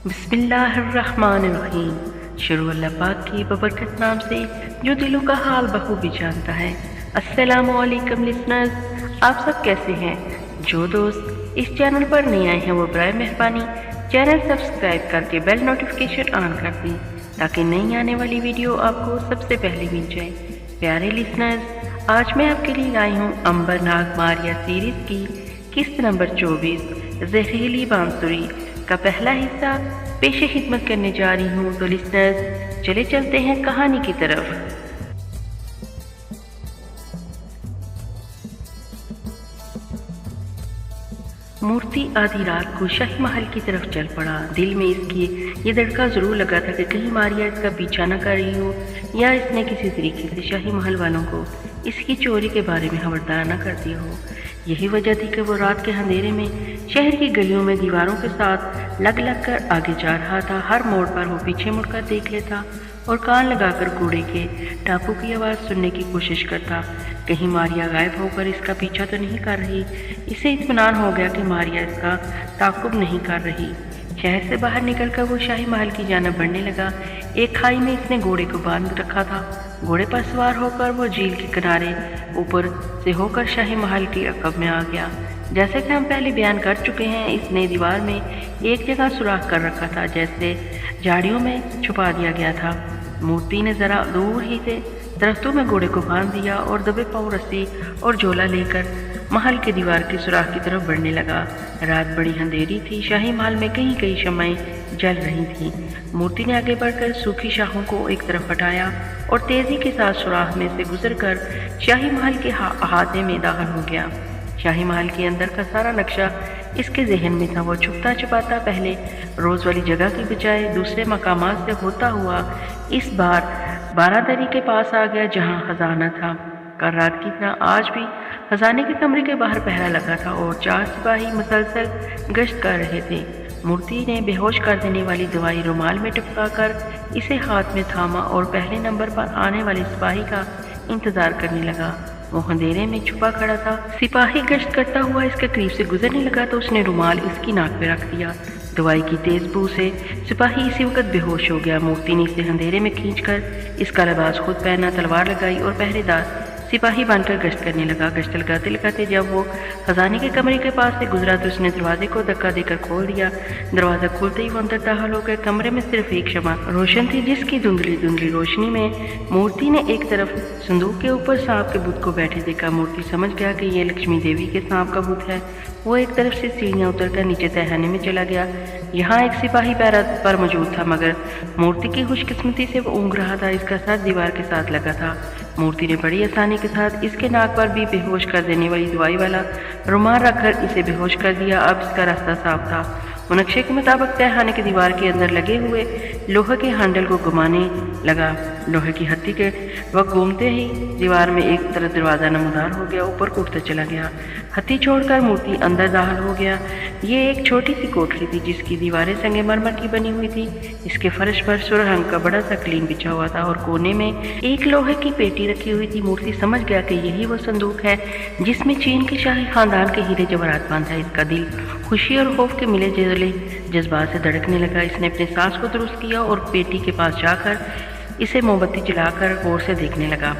बिस्मिल्लाहिर्रहमानिर्रहीम। शुरू अल्लाह पाक की बबरकत नाम से जो दिलों का हाल बखूबी जानता है। अस्सलामु अलैकुम लिसनर्स, आप सब कैसे हैं? जो दोस्त इस चैनल पर नए आए हैं वो बराए मेहरबानी चैनल सब्सक्राइब करके बेल नोटिफिकेशन ऑन कर दें ताकि नई आने वाली वीडियो आपको सबसे पहले मिल जाए। प्यारे लिसनर्स, आज मैं आपके लिए लाई हूँ अंबर नाग मारिया सीरीज की किस्त नंबर 24 जहरीली बांसुरी का पहला हिस्सा पेश खिदमत करने जा रही हूँ। तो लिसनर्स, चले चलते हैं कहानी की तरफ। मूर्ति आधी रात को शाही महल की तरफ चल पड़ा। दिल में इसकी ये धड़का जरूर लगा था कि कहीं मारिया इसका पीछा न कर रही हो या इसने किसी तरीके से शाही महल वालों को इसकी चोरी के बारे में खबरदार न कर दिया हो। यही वजह थी कि वो रात के अंधेरे में शहर की गलियों में दीवारों के साथ लग लग कर आगे जा रहा था। हर मोड़ पर वो पीछे मुड़कर देख लेता और कान लगाकर घोड़े के टापू की आवाज़ सुनने की कोशिश करता। कहीं मारिया गायब होकर इसका पीछा तो नहीं कर रही। इसे इत्मीनान हो गया कि मारिया इसका ताक़ुब नहीं कर रही। शहर से बाहर निकलकर वो शाही महल की जानिब बढ़ने लगा। एक खाई में इसने घोड़े को बांध रखा था। घोड़े पर सवार होकर वो झील के किनारे ऊपर से होकर शाही महल के अक़ब में आ गया। जैसे कि हम पहले बयान कर चुके हैं, इसने दीवार में एक जगह सुराख कर रखा था, जैसे झाड़ियों में छुपा दिया गया था। मूर्ति ने ज़रा दूर ही से दरख्तों में घोड़े को बांध दिया और दबे पाँव रस्सी और झोला लेकर महल के दीवार के सुराख की तरफ बढ़ने लगा। रात बड़ी अंधेरी थी। शाही महल में कहीं कहीं शम्में जल रही थी। मूर्ति ने आगे बढ़कर सूखी शाखों को एक तरफ हटाया और तेजी के साथ सुराख में से गुजरकर शाही महल के अहाते में दाखिल हो गया। शाही महल के अंदर का सारा नक्शा इसके जहन में था। वो छुपता छुपाता पहले रोज़ वाली जगह की बजाय दूसरे मकामात से होता हुआ इस बार बारादरी के पास आ गया, जहाँ खजाना था। कल रात की तरह आज भी खजाने के कमरे के बाहर पहरा लगा था और 4 सिपाही मुसलसल गश्त कर रहे थे। मूर्ति ने बेहोश कर देने वाली दवाई रुमाल में टपका कर इसे हाथ में थामा और पहले नंबर पर आने वाले सिपाही का इंतज़ार करने लगा। वो अंधेरे में छुपा खड़ा था। सिपाही गश्त करता हुआ इसके करीब से गुजरने लगा तो उसने रुमाल इसकी नाक पे रख दिया। दवाई की तेज बू से सिपाही इसी वक्त बेहोश हो गया। मूर्ति ने इसे अंधेरे में खींचकर इसका लिबास खुद पहना, तलवार लगाई और पहरेदार सिपाही बनकर गश्त करने लगा। गश्त लगाते लगाते जब वो खजाने के कमरे के पास से गुजरा तो उसने दरवाजे को धक्का देकर खोल दिया। दरवाज़ा खोलते ही वो अंदर दाखिल हो गए। कमरे में सिर्फ एक शमा रोशन थी, जिसकी धुंधली धुंधली रोशनी में मूर्ति ने एक तरफ संदूक के ऊपर सांप के बुत को बैठे देखा। मूर्ति समझ गया कि ये लक्ष्मी देवी के सांप का बुत है। वो एक तरफ से सीढ़ियाँ उतरकर नीचे तहखाने में चला गया। यहाँ एक सिपाही पैरा पर मौजूद था, मगर मूर्ति की खुशकिस्मती से वो ऊँघ रहा था। इसका सर दीवार के साथ लगा था। मूर्ति ने बड़ी आसानी के साथ इसके नाक पर भी बेहोश कर देने वाली दवाई वाला रुमाल रखकर इसे बेहोश कर दिया। अब इसका रास्ता साफ था। वो नक्शे के मुताबिक तहखाने की दीवार के अंदर लगे हुए लोहे के हैंडल को घुमाने लगा। लोहे की हत्ती के वक्त घूमते ही दीवार में एक तरफ दरवाज़ा नमदार हो गया, ऊपर को उठता चला गया। हत्ती छोड़कर मूर्ति अंदर दाखिल हो गया। ये एक छोटी सी कोठरी थी जिसकी दीवारें संगमरमर की बनी हुई थी। इसके फर्श पर सुर्ख रंग का बड़ा सा कलीन बिछा हुआ था और कोने में एक लोहे की पेटी रखी हुई थी। मूर्ति समझ गया कि यही वो संदूक है जिसमें चीन के शाही खानदान के हीरे जवाहरात बंद है। इसका दिल खुशी और खौफ के मिले जुले जज्बात से धड़कने लगा। इसने अपने सांस को दुरुस्त किया और पेटी के पास जाकर इसे मोमबत्ती जलाकर गौर से देखने लगा।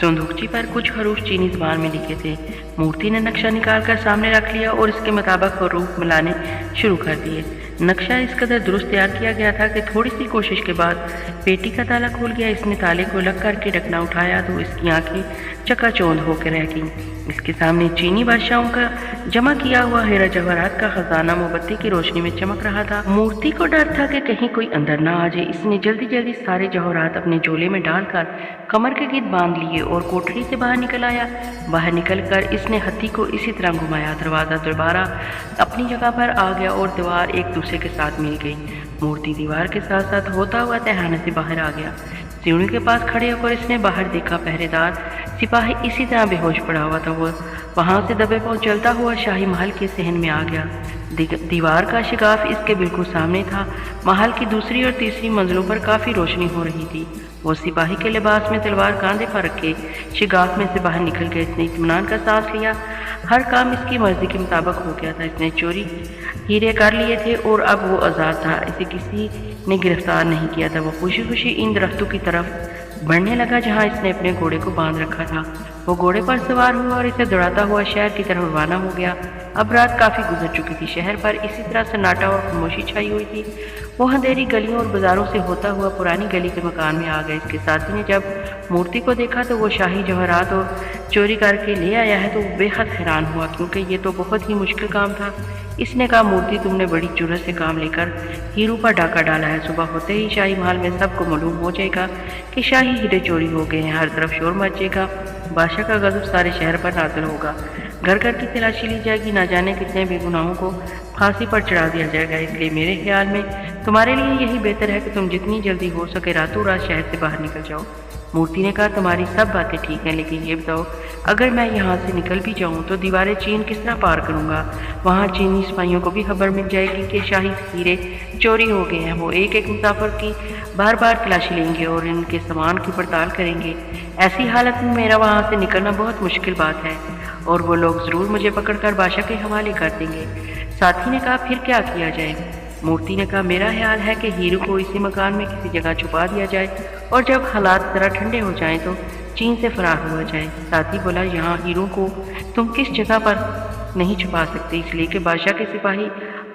संदूकची पर कुछ हरूफ चीनी ज़बान में लिखे थे। मूर्ति ने नक्शा निकालकर सामने रख लिया और इसके मुताबिक हरूफ मिलाने शुरू कर दिए। नक्शा इस कदर दुरुस्त तैयार किया गया था कि थोड़ी सी कोशिश के बाद पेटी का ताला खुल गया। इसने ताले को लग करके ढकना उठाया तो इसकी आंखें चकाचौंध होकर रह गईं। इसके सामने चीनी बादशाहों का जमा किया हुआ हीरा जवाहरात का खजाना मोमबत्ती की रोशनी में चमक रहा था। मूर्ति को डर था कि कहीं कोई अंदर ना आ जाए। इसने जल्दी जल्दी सारे जवाहरात अपने झोले में डालकर कमर के गिर्द बांध लिए और कोठरी से बाहर निकल आया। बाहर निकलकर इसने हत्ती को इसी तरह घुमाया। दरवाज़ा दोबारा अपनी जगह पर आ गया और दीवार एक दूसरे के साथ मिल गई। मूर्ति दीवार के साथ साथ होता हुआ तहखाने से बाहर आ गया। सीढ़ी के पास खड़े होकर इसने बाहर देखा। पहरेदार सिपाही इसी तरह बेहोश पड़ा हुआ था। वो वहाँ से दबे पाँव चलता हुआ शाही महल के सहन में आ गया। दीवार का शिगाफ इसके बिल्कुल सामने था। महल की दूसरी और तीसरी मंजिलों पर काफ़ी रोशनी हो रही थी। वो सिपाही के लिबास में तलवार कांधे पर रखे शिगाफ में से बाहर निकल गए। इसने इत्मीनान का सांस लिया। हर काम इसकी मर्जी के मुताबिक हो गया था। इसने चोरी हीरे कर लिए थे और अब वो आज़ाद था, इसे किसी ने गिरफ्तार नहीं किया था। वो खुशी खुशी इन दरख्तों की तरफ बढ़ने लगा जहाँ इसने अपने घोड़े को बांध रखा था। वो घोड़े पर सवार हुआ और इसे दौड़ाता हुआ शहर की तरफ रवाना हो गया। अब रात काफ़ी गुजर चुकी थी, शहर पर इसी तरह सन्नाटा और खामोशी छाई हुई थी। वो अंधेरी गलियों और बाजारों से होता हुआ पुरानी गली के मकान में आ गया। इसके साथी ने जब मूर्ति को देखा तो वो शाही जवाहरात और चोरी करके ले आया है तो वो बेहद हैरान हुआ, क्योंकि ये तो बहुत ही मुश्किल काम था। इसने कहा, मूर्ति, तुमने बड़ी जुर्रत से काम लेकर हीरों पर डाका डाला है। सुबह होते ही शाही महल में सबको मालूम हो जाएगा कि शाही हीरे चोरी हो गए हैं। हर तरफ शोर मचेगा, बादशाह का गजब सारे शहर पर नाज़िल होगा। घर घर की तलाशी ली जाएगी, ना जाने कितने बेगुनाहों को फांसी पर चढ़ा दिया जाएगा। इसलिए मेरे ख्याल में तुम्हारे लिए यही बेहतर है कि तुम जितनी जल्दी हो सके रातों रात शहर से बाहर निकल जाओ। मूर्ति ने कहा, तुम्हारी सब बातें ठीक हैं, लेकिन ये बताओ, अगर मैं यहाँ से निकल भी जाऊँ तो दीवारें चीन किस तरह पार करूँगा? वहाँ चीनी सिपाहियों को भी खबर मिल जाएगी कि शाही हीरे चोरी हो गए हैं। वो एक एक मुसाफिर की बार बार तलाशी लेंगे और इनके सामान की पड़ताल करेंगे। ऐसी हालत में मेरा वहाँ से निकलना बहुत मुश्किल बात है और वो लोग ज़रूर मुझे पकड़कर बादशाह के हवाले कर देंगे। साथी ने कहा, फिर क्या किया जाए? मूर्ति ने कहा, मेरा ख्याल है कि हीरो को इसी मकान में किसी जगह छुपा दिया जाए और जब हालात ज़रा ठंडे हो जाएं तो चीन से फरार हुआ जाए। साथी बोला, यहाँ हीरो को तुम किस जगह पर नहीं छुपा सकते, इसलिए कि बादशाह के सिपाही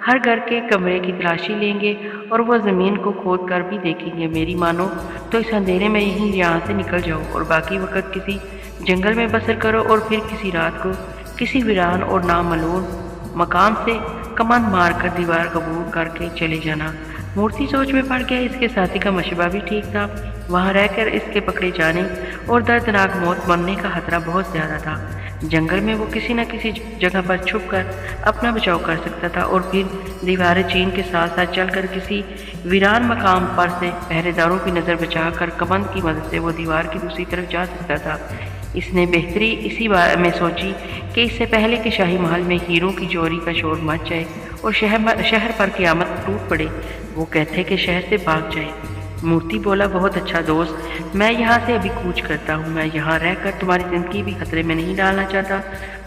हर घर के कमरे की तलाशी लेंगे और वह ज़मीन को खोद कर भी देखेंगे। मेरी मानो तो इस अंधेरे में यहीं यहाँ से निकल जाओ और बाकी वक्त किसी जंगल में बसर करो और फिर किसी रात को किसी वीरान और नामालूम मकाम से कमान मार कर दीवार कबूल करके चले जाना। मूर्ति सोच में पड़ गया। इसके साथी का मशवरा भी ठीक था। वहाँ रहकर इसके पकड़े जाने और दर्दनाक मौत मरने का खतरा बहुत ज़्यादा था। जंगल में वो किसी न किसी जगह पर छुप कर अपना बचाव कर सकता था और फिर दीवारें चीन के साथ साथ चलकर किसी वीरान मकाम पर से पहरेदारों की नज़र बचाकर कमंद की मदद से वो दीवार की दूसरी तरफ जा सकता था। इसने बेहतरी इसी बारे में सोची कि इससे पहले कि शाही महल में हीरों की चोरी का शोर मच जाए और शहर पर क़यामत टूट पड़े, वो कहते कि शहर से भाग जाए। मूर्ति बोला, बहुत अच्छा दोस्त, मैं यहाँ से अभी कूच करता हूँ। मैं यहाँ रहकर तुम्हारी ज़िंदगी भी खतरे में नहीं डालना चाहता।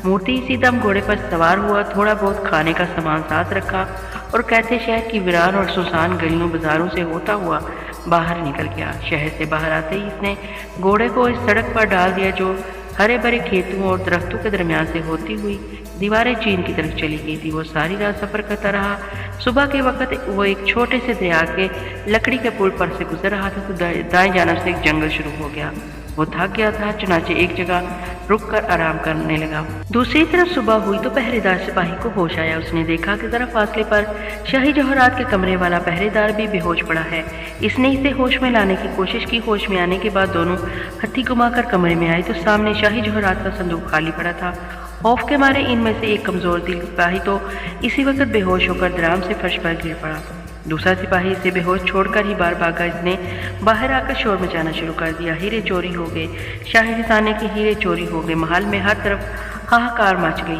मूर्ति इसी दम घोड़े पर सवार हुआ, थोड़ा बहुत खाने का सामान साथ रखा और कहते शहर की वीरान और सुनसान गलियों बाजारों से होता हुआ बाहर निकल गया। शहर से बाहर आते ही इसने घोड़े को इस सड़क पर डाल दिया जो हरे भरे खेतों और दरख्तों के दरमियान से होती हुई दीवारें चीन की तरफ चली गई थी। वो सारी रात सफ़र करता रहा। सुबह के वक्त वो एक छोटे से दरिया के लकड़ी के पुल पर से गुजर रहा था तो दाएं जानब से एक जंगल शुरू हो गया। वो थक गया था, चुनाचे एक जगह रुक कर आराम करने लगा। दूसरी तरफ सुबह हुई तो पहरेदार सिपाही को होश आया। उसने देखा कि जरा फासले पर शाही जवाहरात के कमरे वाला पहरेदार भी बेहोश पड़ा है। इसने इसे होश में लाने की कोशिश की। होश में आने के बाद दोनों हथी घुमाकर कमरे में आए तो सामने शाही जवाहरात का संदूक खाली पड़ा था। खौफ के मारे इनमें से एक कमजोर दिल सिपाही तो इसी वक्त बेहोश होकर दराम से फर्श पर गिर पड़ा। दूसरा सिपाही इसे बेहोश छोड़कर ही बार भागा। इसने बाहर आकर शोर मचाना शुरू कर दिया। हीरे चोरी हो गए, शाही खजाने के हीरे चोरी हो गए। महल में हर तरफ हाहाकार मच गई।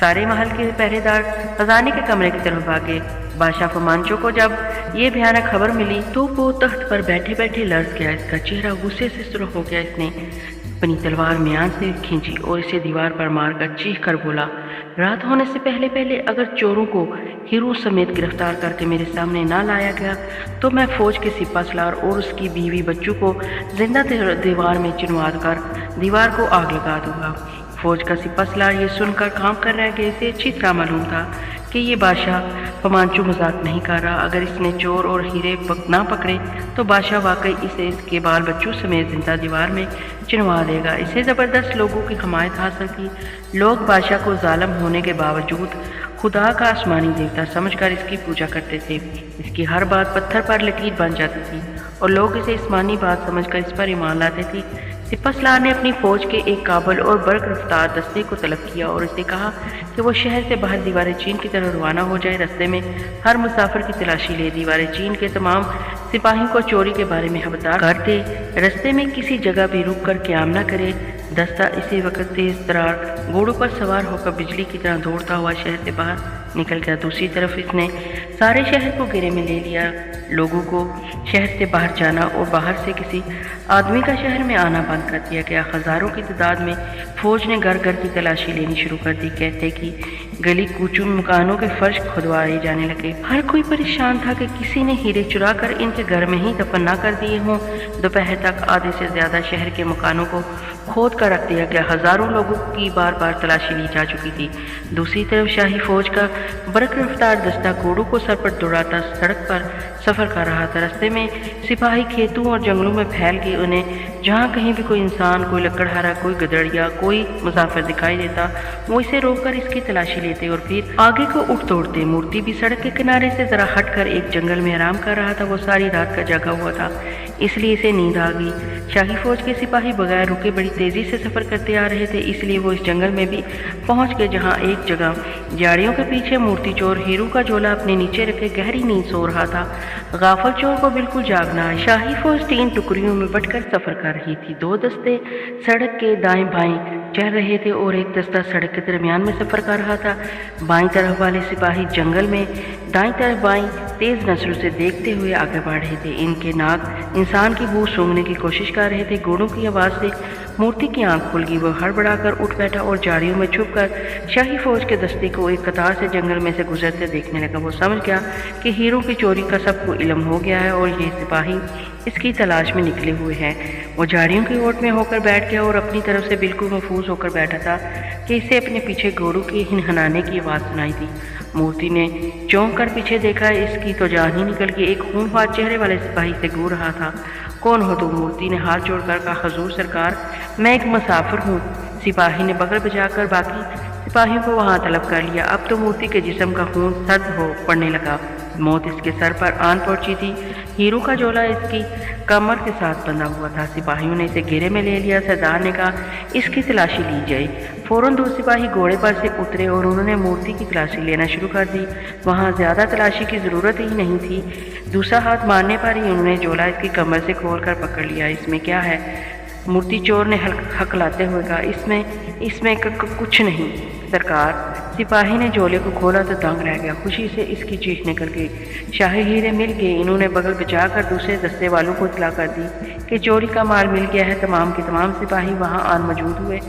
सारे महल के पहरेदार खजाने के कमरे की तरफ भागे। बादशाह फमांचो को जब ये भयानक खबर मिली तो वो तख्त पर बैठे बैठे लर्ज गया। इसका चेहरा गुस्से से सुर्ख हो गया। इसने अपनी तलवार म्यान से खींची और इसे दीवार पर मारकर चीख कर बोला, रात होने से पहले पहले अगर चोरों को हीरो समेत गिरफ्तार करके मेरे सामने ना लाया गया तो मैं फौज के सिपा सलार और उसकी बीवी बच्चों को जिंदा दीवार में चिनवा कर दीवार को आग लगा दूंगा। फौज का सिपा सलार ये सुनकर काम कर रह गए। इसे अच्छी तरह मालूम था कि ये बादशाह फमांचो मजाक नहीं कर रहा। अगर इसने चोर और हीरे ना पकड़े तो बादशाह वाकई इसे इसके बाल बच्चों समेत जिंदा दीवार में चिनवा देगा। इसे ज़बरदस्त लोगों की हमायत हासिल थी। लोग बादशाह को जालिम होने के बावजूद खुदा का आसमानी देवता समझकर इसकी पूजा करते थे। इसकी हर बात पत्थर पर लकीर बन जाती थी और लोग इसे आसमानी बात समझकर इस पर ईमान लाते थे। सिपा सलार ने अपनी फौज के एक काबल और बर्क रफ्तार दस्ते को तलब किया और इसे कहा कि वो शहर से बाहर दीवारें चीन की तरफ रवाना हो जाए। रास्ते में हर मुसाफिर की तलाशी ले। दीवारें चीन के तमाम सिपाहियों को चोरी के बारे में खबरदार कर दे। रास्ते में किसी जगह भी रुक कर क़याम न करे। दस्ता इसी वक्त तेज तरार घोड़ों पर सवार होकर बिजली की तरह दौड़ता हुआ शहर से बाहर निकल गया। दूसरी तरफ इसने सारे शहर को घेरे में ले लिया। लोगों को शहर से बाहर जाना और बाहर से किसी आदमी का शहर में आना बंद कर दिया गया। हजारों की तादाद में फौज ने घर घर की तलाशी लेनी शुरू कर दी। कहते कि गली कूचों मकानों के फर्श खुदवाए जाने लगे। हर कोई परेशान था कि किसी ने हीरे चुरा कर इनके घर में ही दफन ना कर दिए हों। दोपहर तक आधे से ज्यादा शहर के मकानों को खोद कर रख दिया गया। हजारों लोगों की बार बार तलाशी ली जा चुकी थी। दूसरी तरफ शाही फौज का बरक रफ्तार दस्ता घोड़ों को सर पर दौड़ाता सड़क पर सफर कर रहा था। रास्ते में सिपाही खेतों और जंगलों में फैल गए। उन्हें जहाँ कहीं भी कोई इंसान, कोई लकड़हारा, कोई गदड़िया, कोई मुसाफिर दिखाई देता, वो इसे रोककर इसकी तलाशी लेते और फिर आगे को उठ दौड़ते। मूर्ति भी सड़क के किनारे से जरा हटकर एक जंगल में आराम कर रहा था। वो सारी रात का जगा हुआ था, इसलिए इसे नींद आ गई। शाही फौज के सिपाही बगैर रुके बड़ी तेजी से सफर करते आ रहे थे, इसलिए वो इस जंगल में भी पहुंच गए जहां एक जगह झाड़ियों के पीछे मूर्ति चोर हीरू का झोला अपने नीचे रखे गहरी नींद सो रहा था। गाफल चोर को बिल्कुल जागना है। शाही फौज 3 टुकड़ियों में बंटकर सफर कर रही थी। 2 दस्ते सड़क के दाएं बाएं चल रहे थे और एक दस्ता सड़क के दरमियान में सफर कर रहा था। बाईं तरफ वाले सिपाही जंगल में दाईं तरफ बाईं तेज नजरों से देखते हुए आगे बढ़ रहे थे। इनके नाक इंसान की बू सूंघने की कोशिश कर रहे थे। घोड़ों की आवाज से मूर्ति की आंख खुल गई। वो हड़बड़ाकर उठ बैठा और झाड़ियों में छुपकर शाही फौज के दस्ते को एक कतार से जंगल में से गुजरते देखने लगा। वो समझ गया कि हीरो की चोरी का सबको इल्म हो गया है और ये सिपाही इसकी तलाश में निकले हुए हैं। वो झाड़ियों की ओट में होकर बैठ गया और अपनी तरफ से बिल्कुल महफूज होकर बैठा था कि इसे अपने पीछे घोड़ों के हिनहनाने की आवाज़ सुनाई दी। मूर्ति ने चौंक कर पीछे देखा। इसकी तो जान ही निकल गई। एक खूंखार चेहरे वाले सिपाही से घूर रहा था। कौन हो तुम? मूर्ति ने हाथ जोड़कर कहा, हुजूर सरकार, मैं एक मुसाफिर हूँ। सिपाही ने बगल बजाकर बाकी सिपाहियों को वहां तलब कर लिया। अब तो मूर्ति के जिस्म का खून सर्द हो पड़ने लगा। मौत इसके सर पर आन पहुंची थी। हीरो का झोला इसकी कमर के साथ बंधा हुआ था। सिपाहियों ने इसे घेरे में ले लिया। सरदार ने कहा, इसकी तलाशी ली जाए। फौरन 2 सिपाही घोड़े पर से उतरे और उन्होंने मूर्ति की तलाशी लेना शुरू कर दी। वहां ज्यादा तलाशी की जरूरत ही नहीं थी। दूसरा हाथ मारने पर ही उन्होंने झोला इसकी कमर से खोलकर पकड़ लिया। इसमें क्या है? मूर्ति चोर ने हकलाते हुए कहा, इसमें कुछ नहीं सरकार। सिपाही ने झोले को खोला तो दंग रह गया। खुशी से इसकी चीख निकल गई। शाही हीरे मिल गए। इन्होंने बगल बचाकर दूसरे दस्ते वालों को इतला कर दी कि चोरी का माल मिल गया है। तमाम के तमाम सिपाही वहां आन मौजूद हुए।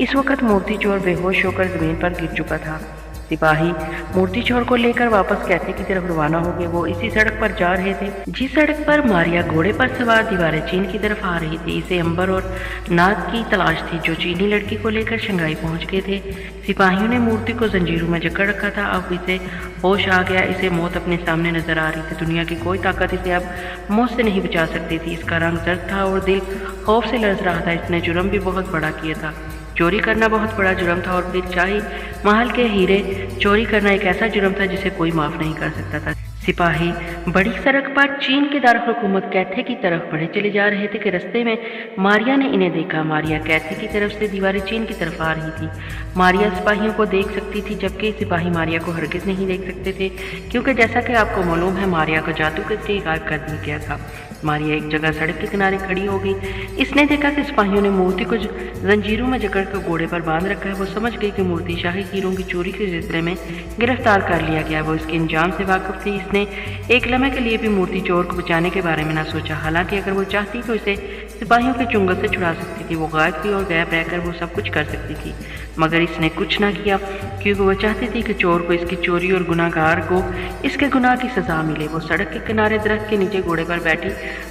इस वक्त मूर्ति चोर बेहोश होकर जमीन पर गिर चुका था। सिपाही मूर्ति चोर को लेकर वापस कैथे की तरफ रवाना हो गए। वो इसी सड़क पर जा रहे थे जिस सड़क पर मारिया घोड़े पर सवार दीवारें चीन की तरफ आ रही थी। इसे अंबर और नाग की तलाश थी जो चीनी लड़की को लेकर शंघाई पहुंच गए थे। सिपाहियों ने मूर्ति को जंजीरों में जकड़ रखा था। अब इसे होश आ गया। इसे मौत अपने सामने नजर आ रही थी। दुनिया की कोई ताकत इसे अब मौत से नहीं बचा सकती थी। इसका रंग जर्द था और दिल खौफ से लरज रहा था। इसने जुर्म भी बहुत बड़ा किया था। चोरी करना बहुत बड़ा जुर्म था और फिर शाही महल के हीरे चोरी करना एक ऐसा जुर्म था जिसे कोई माफ नहीं कर सकता था। सिपाही बड़ी सड़क पर चीन के दारकूमत कैथे की तरफ बढ़े चले जा रहे थे कि रास्ते में मारिया ने इन्हें देखा। मारिया कैथे की तरफ से दीवारें चीन की तरफ आ रही थी। मारिया सिपाहियों को देख सकती थी जबकि सिपाही मारिया को हरगिज नहीं देख सकते थे, क्योंकि जैसा कि आपको मालूम है मारिया को जादू के जरिए गायब कर दिया गया था। मारिया एक जगह सड़क के किनारे खड़ी हो गई। इसने देखा कि सिपाहियों ने मूर्ति को जंजीरों में जकड़ कर घोड़े पर बांध रखा है। वो समझ गई कि मूर्ति शाही हीरों की चोरी के सिलसिले में गिरफ्तार कर लिया गया। वो इसके अंजाम से वाकिफ थी। इसने एक लम्हे के लिए भी मूर्ति चोर को बचाने के बारे में ना सोचा। हालांकि अगर वो चाहती तो इसे सिपाहियों के चुंगल से छुड़ा सकती थी। वो गायब थी और गायब रहकर वो सब कुछ कर सकती थी, मगर इसने कुछ ना किया क्योंकि वो चाहती थी कि चोर को इसकी चोरी और गुनाहगार को इसके गुनाह की सजा मिले। वो सड़क के किनारे दरख्त के नीचे घोड़े पर बैठी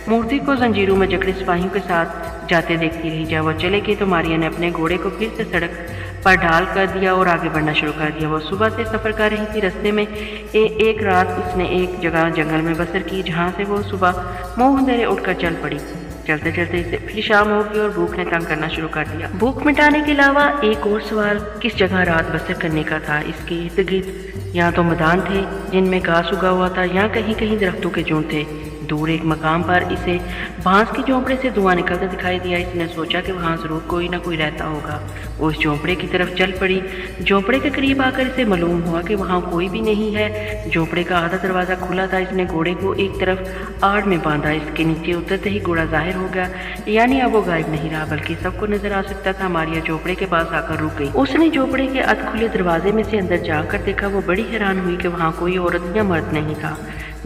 मूर्ति को जंजीरों में जकड़े सिपाहियों के साथ जाते देखती रही। जब वो चले गए तो मारिया ने अपने घोड़े को फिर से सड़क पर ढाल कर दिया और आगे बढ़ना शुरू कर दिया। वो सुबह से सफ़र कर रही थी। रास्ते में एक रात इसने एक जगह जंगल में बसर की जहाँ से वो सुबह मुँह अंधेरे उठकर चल पड़ी। चलते चलते इसे फिर शाम हो गई और भूख ने तंग करना शुरू कर दिया। भूख मिटाने के अलावा एक और सवाल किस जगह रात बसर करने का था। इसके इर्द गिर्द यहाँ तो मैदान थे जिनमें घास उगा हुआ था, यहाँ कहीं कहीं दरख्तों के झुंड थे। दूर एक मकाम पर इसे बांस के झोंपड़े से धुआं निकलता दिखाई दिया। इसने सोचा कि वहां जरूर कोई ना कोई रहता होगा। वो उस झोंपड़े की तरफ चल पड़ी। झोंपड़े के करीब आकर इसे मालूम हुआ कि वहां कोई भी नहीं है। झोंपड़े का आधा दरवाजा खुला था। इसने घोड़े को एक तरफ आड़ में बांधा। इसके नीचे उतरते ही घोड़ा जाहिर हो गया, यानी अब वो गायब नहीं रहा बल्कि सबको नजर आ सकता था। मारिया झोंपड़े के पास आकर रुक गई। उसने झोंपड़े के अध खुले दरवाजे में से अंदर जाकर देखा। वो बड़ी हैरान हुई कि वहां कोई औरत या मर्द नहीं था।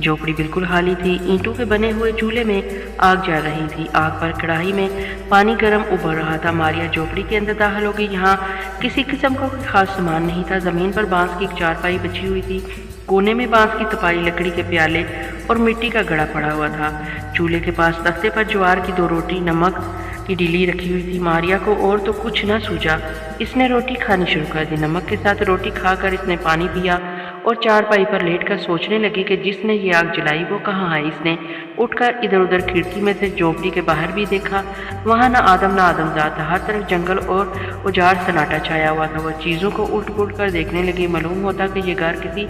झोपड़ी बिल्कुल खाली थी। ईंटों के बने हुए चूल्हे में आग जल रही थी। आग पर कढ़ाई में पानी गर्म उबल रहा था। मारिया झोपड़ी के अंदर दाखिल हो गई। यहाँ किसी किस्म का कोई खास सामान नहीं था। जमीन पर बांस की एक चारपाई बिछी हुई थी। कोने में बांस की तपाई, लकड़ी के प्याले और मिट्टी का घड़ा पड़ा हुआ था। चूल्हे के पास तख्ते पर ज्वार की 2 रोटी, नमक की ढीली रखी हुई थी। मारिया को और तो कुछ न सूझा। इसने रोटी खानी शुरू कर दी। नमक के साथ रोटी खाकर इसने पानी पिया और चारपाई पर लेटकर सोचने लगी कि जिसने ये आग जलाई वो कहाँ है। इसने उठकर इधर उधर खिड़की में से झोंपड़ी के बाहर भी देखा। वहां न आदम न आदमजात था। हर तरफ जंगल और उजाड़ सन्नाटा छाया हुआ था। वह चीज़ों को उल्ट पुलट कर देखने लगी। मालूम होता कि ये घर किसी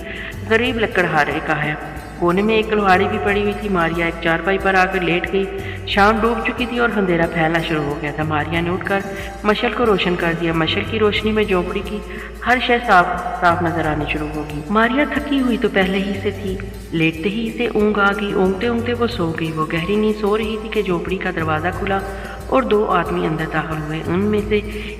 गरीब लकड़हारे का है। कोने में एक कुल्हाड़ी भी पड़ी हुई थी। मारिया एक चारपाई पर आकर लेट गई। शाम डूब चुकी थी और अंधेरा फैलना शुरू हो गया था। मारिया ने उठकर मशल को रोशन कर दिया। मशल की रोशनी में झोंपड़ी की हर शय साफ साफ नजर आनी शुरू होगी। मारिया थकी हुई तो पहले ही से थी। लेटते ही इसे ऊँग आ गई। ऊँगते ऊँगते वो सो गई। वो गहरी नींद सो रही थी कि झोपड़ी का दरवाज़ा खुला और 2 आदमी अंदर दाखिल हुए। उनमें से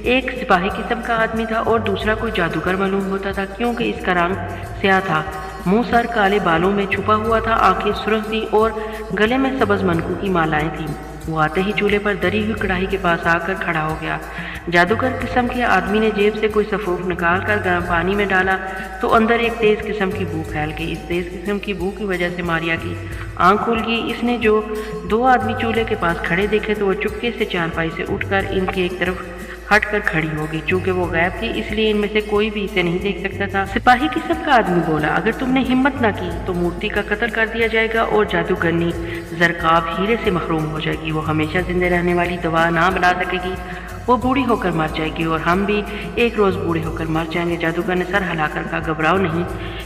एक सिपाही किस्म का आदमी था और दूसरा कोई जादूगर मालूम होता था, क्योंकि इसका रंग स्याह था। मुंह सर काले बालों में छुपा हुआ था। आंखें सुर्ख थी और गले में सब्ज मनकू की मालाएं थीं। वो आते ही चूल्हे पर दरी हुई कढ़ाई के पास आकर खड़ा हो गया। जादूगर किस्म के आदमी ने जेब से कोई सफूफ निकाल कर गर्म पानी में डाला तो अंदर एक तेज किस्म की बू फैल गई। इस तेज किस्म की बू की वजह से मारिया की आंख खुल गई। इसने जो 2 आदमी चूल्हे के पास खड़े देखे तो वो चुपके से चारपाई से उठकर इनके एक तरफ हटकर खड़ी हो गई। चूंकि वो गायब थी इसलिए इनमें से कोई भी इसे नहीं देख सकता था। सिपाही किस्म का आदमी बोला, अगर तुमने हिम्मत ना की तो मूर्ति का कत्ल कर दिया जाएगा और जादूगरनी जरकाब हीरे से महरूम हो जाएगी। वो हमेशा जिंदे रहने वाली दवा ना बना सकेगी। वो बूढ़ी होकर मर जाएगी और हम भी एक रोज़ बूढ़े होकर मर जाएंगे। जादूगर ने सर हिलाकर कहा, घबराओ नहीं,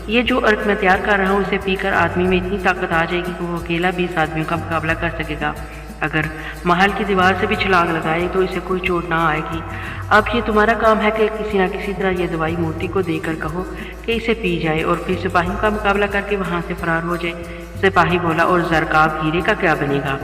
ये जो अर्क मैं तैयार कर रहा हूँ उसे पीकर आदमी में इतनी ताकत आ जाएगी कि वो अकेला 20 आदमियों का मुकाबला कर सकेगा। अगर महल की दीवार से भी छलांग लगाए तो इसे कोई चोट ना आएगी। अब ये तुम्हारा काम है कि किसी न किसी तरह ये दवाई मूर्ति को देकर कहो कि इसे पी जाए और फिर सिपाहियों का मुकाबला करके वहाँ से फरार हो जाए। सिपाही बोला, और जरकाब हीरे का क्या बनेगा?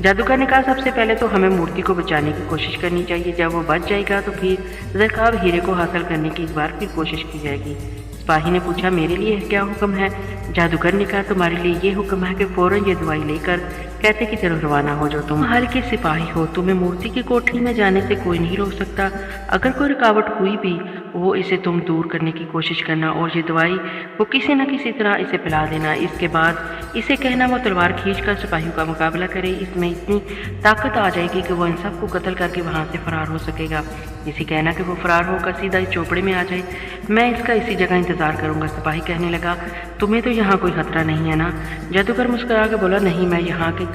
जादूगर ने कहा, सबसे पहले तो हमें मूर्ति को बचाने की कोशिश करनी चाहिए। जब वो बच जाएगा तो फिर जरकाब हीरे को हासिल करने की एक बार फिर कोशिश की जाएगी। सिपाही ने पूछा, मेरे लिए क्या हुक्म है? जादूगर ने कहा, तुम्हारे लिए ये हुक्म है कि फौरन ये दवाई लेकर कहते की तरफ रवाना हो जाओ। तुम महल के सिपाही हो, तुम्हें मूर्ति की कोठरी में जाने से कोई नहीं रोक सकता। अगर कोई रुकावट हुई भी वो इसे तुम दूर करने की कोशिश करना और ये दवाई वो किसी न किसी तरह इसे पिला देना। इसके बाद इसे कहना वो तलवार खींचकर सिपाहियों का मुकाबला करे। इसमें इतनी ताकत आ जाएगी कि वो इन सबको कत्ल करके वहाँ से फरार हो सकेगा। इसे कहना कि वो फरार होकर सीधा इस चोपड़े में आ जाए, मैं इसका इसी जगह इंतजार करूंगा। सिपाही कहने लगा, तुम्हें तो यहाँ कोई खतरा नहीं है ना? जादूगर मुस्कुरा के बोला, नहीं, मैं यहाँ के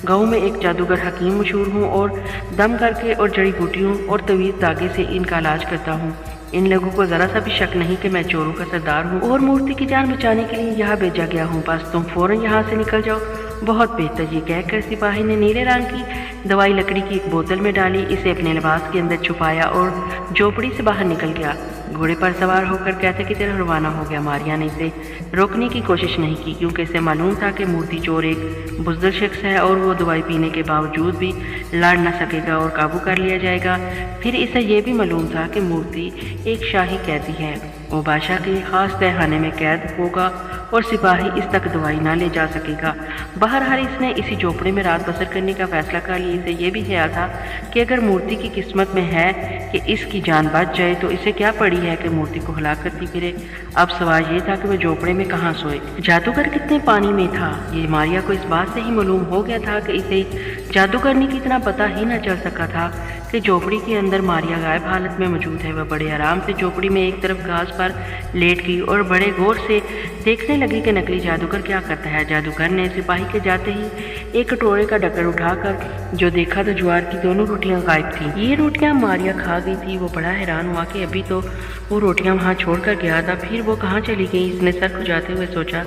गाँव में एक जादूगर हकीम मशहूर हूँ और दम करके और जड़ी बूटियों और तवीज़ धागे से इनका इलाज करता हूँ। इन लोगों को ज़रा सा भी शक नहीं कि मैं चोरों का सरदार हूँ और मूर्ति की जान बचाने के लिए यहाँ भेजा गया हूँ। बस तुम फौरन यहाँ से निकल जाओ। बहुत बेहतर। ये कहकर सिपाही ने नीले रंग की दवाई लकड़ी की एक बोतल में डाली, इसे अपने लिबास के अंदर छुपाया और झोपड़ी से बाहर निकल गया। घोड़े पर सवार होकर कहते की तरफ रवाना हो गया। मारिया ने इसे रोकने की कोशिश नहीं की क्योंकि इसे मालूम था कि मूर्ति चोर एक बुज़दिल शख्स है और वो दवाई पीने के बावजूद भी लड़ न सकेगा और काबू कर लिया जाएगा। फिर इसे यह भी मालूम था कि मूर्ति एक शाही कैदी है। वो बादशाह के खास तहखाने में कैद होगा और सिपाही इस तक दवाई ना ले जा सकेगा। बहरहाल इसने इसी झोपड़े में रात बसर करने का फैसला कर लिया। इसे यह भी ख्याल था कि अगर मूर्ति की किस्मत में है कि इसकी जान बच जाए तो इसे क्या पड़ी है कि मूर्ति को हलाक करती फिरे। अब सवाल ये था कि वह झोपड़े में कहाँ सोए। जादूगर कितने पानी में था ये मारिया को इस बात से ही मालूम हो गया था कि इसे जादूगरनी की इतना पता ही न चल सका था کہ झोपड़ी के अंदर मारिया गायब हालत में मौजूद है। वह बड़े आराम से झोपड़ी में एक तरफ घास पर लेट गई और बड़े गौर से देखने लगी कि नकली जादूगर क्या करता है। जादूगर ने सिपाही के जाते ही एक कटोरे का ढक्कन उठाकर जो देखा तो ज्वार की दोनों रोटियां गायब थी। ये रोटियां मारिया खा गई थी। वो बड़ा हैरान हुआ कि अभी तो वो रोटियां वहां छोड़कर गया था, फिर वो कहाँ चली गई। इसने सर खुजाते हुए सोचा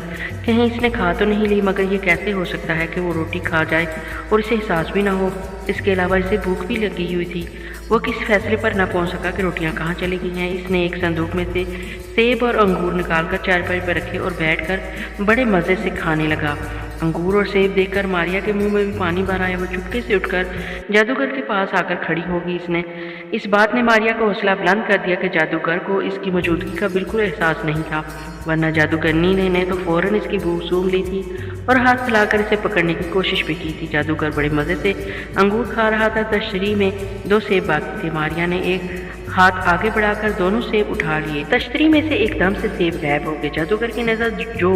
कहीं इसने खा तो नहीं ली, मगर ये कैसे हो सकता है कि वो रोटी खा जाए और इसे एहसास भी ना हो। इसके अलावा इसे भूख भी लगी हुई थी। वो किस फैसले पर ना पहुंच सका कि रोटियां कहाँ चली गई हैं। इसने एक संदूक में से सेब और अंगूर निकालकर चारपाई पर रखे और बैठकर बड़े मज़े से खाने लगा। अंगूर और सेब देखकर मारिया के मुंह में भी पानी भर आया। वो चुपके से उठकर जादूगर के पास आकर खड़ी हो गई। इसने इस बात ने मारिया का हौसला बुलंद कर दिया कि जादूगर को इसकी मौजूदगी का बिल्कुल एहसास नहीं था, वरना जादूगरनी ने तो फौरन इसकी भूख सूंघ ली थी और हाथ फैलाकर इसे पकड़ने की कोशिश भी की थी। जादूगर बड़े मज़े से अंगूर खा रहा था। तश्तरी में 2 सेब बाकी थे। मारिया ने एक हाथ आगे बढ़ाकर दोनों सेब उठा लिए। तश्तरी में से एकदम से सेब गायब हो गए। जादूगर की नज़र जो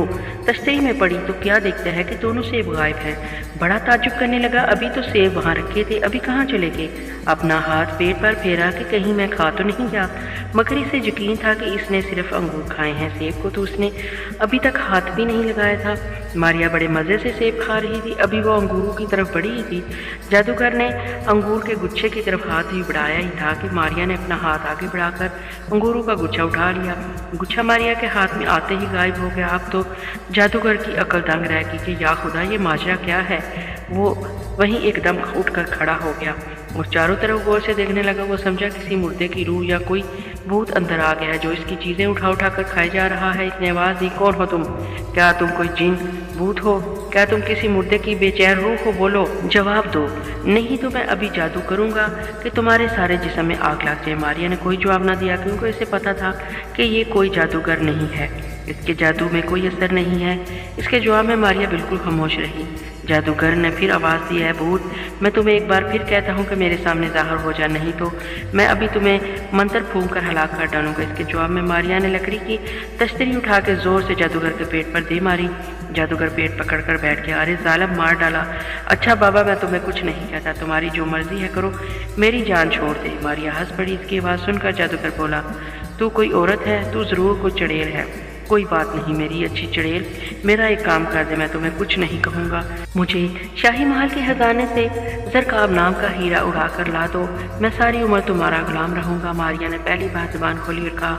तश्तरी में पड़ी तो क्या देखता है कि दोनों सेब गायब हैं। बड़ा ताज्जुब करने लगा, अभी तो सेब वहाँ रखे थे, अभी कहाँ चले गए। अपना हाथ पेट पर फेरा कि कहीं मैं खा तो नहीं गया, मगर इसे यकीन था कि इसने सिर्फ अंगूर खाए हैं, सेब को तो उसने अभी तक हाथ भी नहीं लगाया था। मारिया बड़े मज़े से सेब खा रही थी, अभी वो अंगूरों की तरफ बढ़ी ही थी। जादूगर ने अंगूर के गुच्छे की तरफ हाथ ही बढ़ाया ही था कि मारिया ने अपना हाथ आगे बढ़ाकर अंगूरों का गुच्छा उठा लिया। गुच्छा मारिया के हाथ में आते ही गायब हो गया। अब तो जादूगर की अकल दंग रह गई कि या खुदा ये माजरा क्या है। वो वहीं एकदम उठकर खड़ा हो गया और चारों तरफ गौर से देखने लगा। वो समझा किसी मुर्दे की रूह या कोई भूत अंदर आ गया है जो इसकी चीज़ें उठा कर खाए जा रहा है। इसने आवाज़ दी, कौन हो तुम? क्या तुम कोई जिन भूत हो? क्या तुम किसी मुर्दे की बेचैन रूह हो? बोलो, जवाब दो, नहीं तो मैं अभी जादू करूंगा कि तुम्हारे सारे जिस्म में आग लग जाए। मारिया ने कोई जवाब ना दिया क्योंकि इसे पता था कि ये कोई जादूगर नहीं है, इसके जादू में कोई असर नहीं है। इसके जवाब में मारिया बिल्कुल खामोश रही। जादूगर ने फिर आवाज़ दी, है भूत, मैं तुम्हें एक बार फिर कहता हूँ कि मेरे सामने ज़ाहिर हो जा, नहीं तो मैं अभी तुम्हें मंत्र फूंक कर हलाक कर डालूंगा। इसके जवाब में मारिया ने लकड़ी की तश्तरी उठा के ज़ोर से जादूगर के पेट पर दे मारी। जादूगर पेट पकड़ कर बैठ गया। अरे जालिम, मार डाला। अच्छा बाबा, मैं तुम्हें कुछ नहीं कहता, तुम्हारी जो मर्जी है करो, मेरी जान छोड़ दे। मारिया हंस पड़ी। इसकी आवाज़ सुनकर जादूगर बोला, तू कोई औरत है? तू ज़रूर कोई चड़ेल है। कोई बात नहीं मेरी अच्छी चड़ेल, मेरा एक काम कर दे, मैं तुम्हें कुछ नहीं कहूँगा। मुझे शाही महल के खजाने से ज़रकाब नाम का हीरा उड़ा कर ला दो, मैं सारी उम्र तुम्हारा गुलाम रहूँगा। मारिया ने पहली बार ज़ुबान खोली और कहा,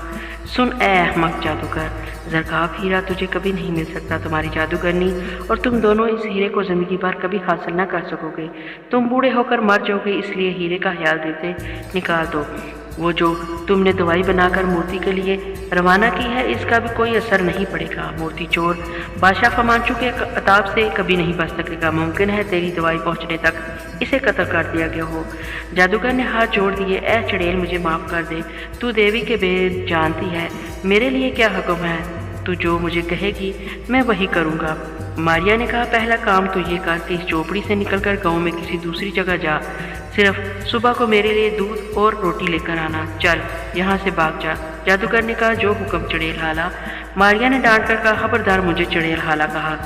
सुन ए अहमक जादूगर, ज़रकाब हीरा तुझे कभी नहीं मिल सकता। तुम्हारी जादूगरनी और तुम दोनों इस हीरे को ज़िंदगी भर कभी हासिल न कर सकोगे। तुम बूढ़े होकर मर जाओगे, इसलिए हीरे का ख्याल दिल से निकाल दो। वो जो तुमने दवाई बनाकर मूर्ति के लिए रवाना की है, इसका भी कोई असर नहीं पड़ेगा। मूर्ति चोर बादशाह फमांचू के अताब से कभी नहीं बच सकेगा। मुमकिन है तेरी दवाई पहुंचने तक इसे कत्ल कर दिया गया हो। जादूगर ने हाथ जोड़ दिए। ए चड़ेल, मुझे माफ़ कर दे, तू देवी के भेद जानती है, मेरे लिए क्या हुक्म है? तू जो मुझे कहेगी मैं वही करूँगा। मारिया ने कहा, पहला काम तो ये कर कि इस झोपड़ी से निकलकर गांव में किसी दूसरी जगह जा, सिर्फ सुबह को मेरे लिए दूध और रोटी लेकर आना। चल यहाँ से भाग जा। जादूगर ने कहा, जो हुक्म चड़ेल हाला। मारिया ने डांट कर कहा, खबरदार मुझे चड़ेल हाला कहा,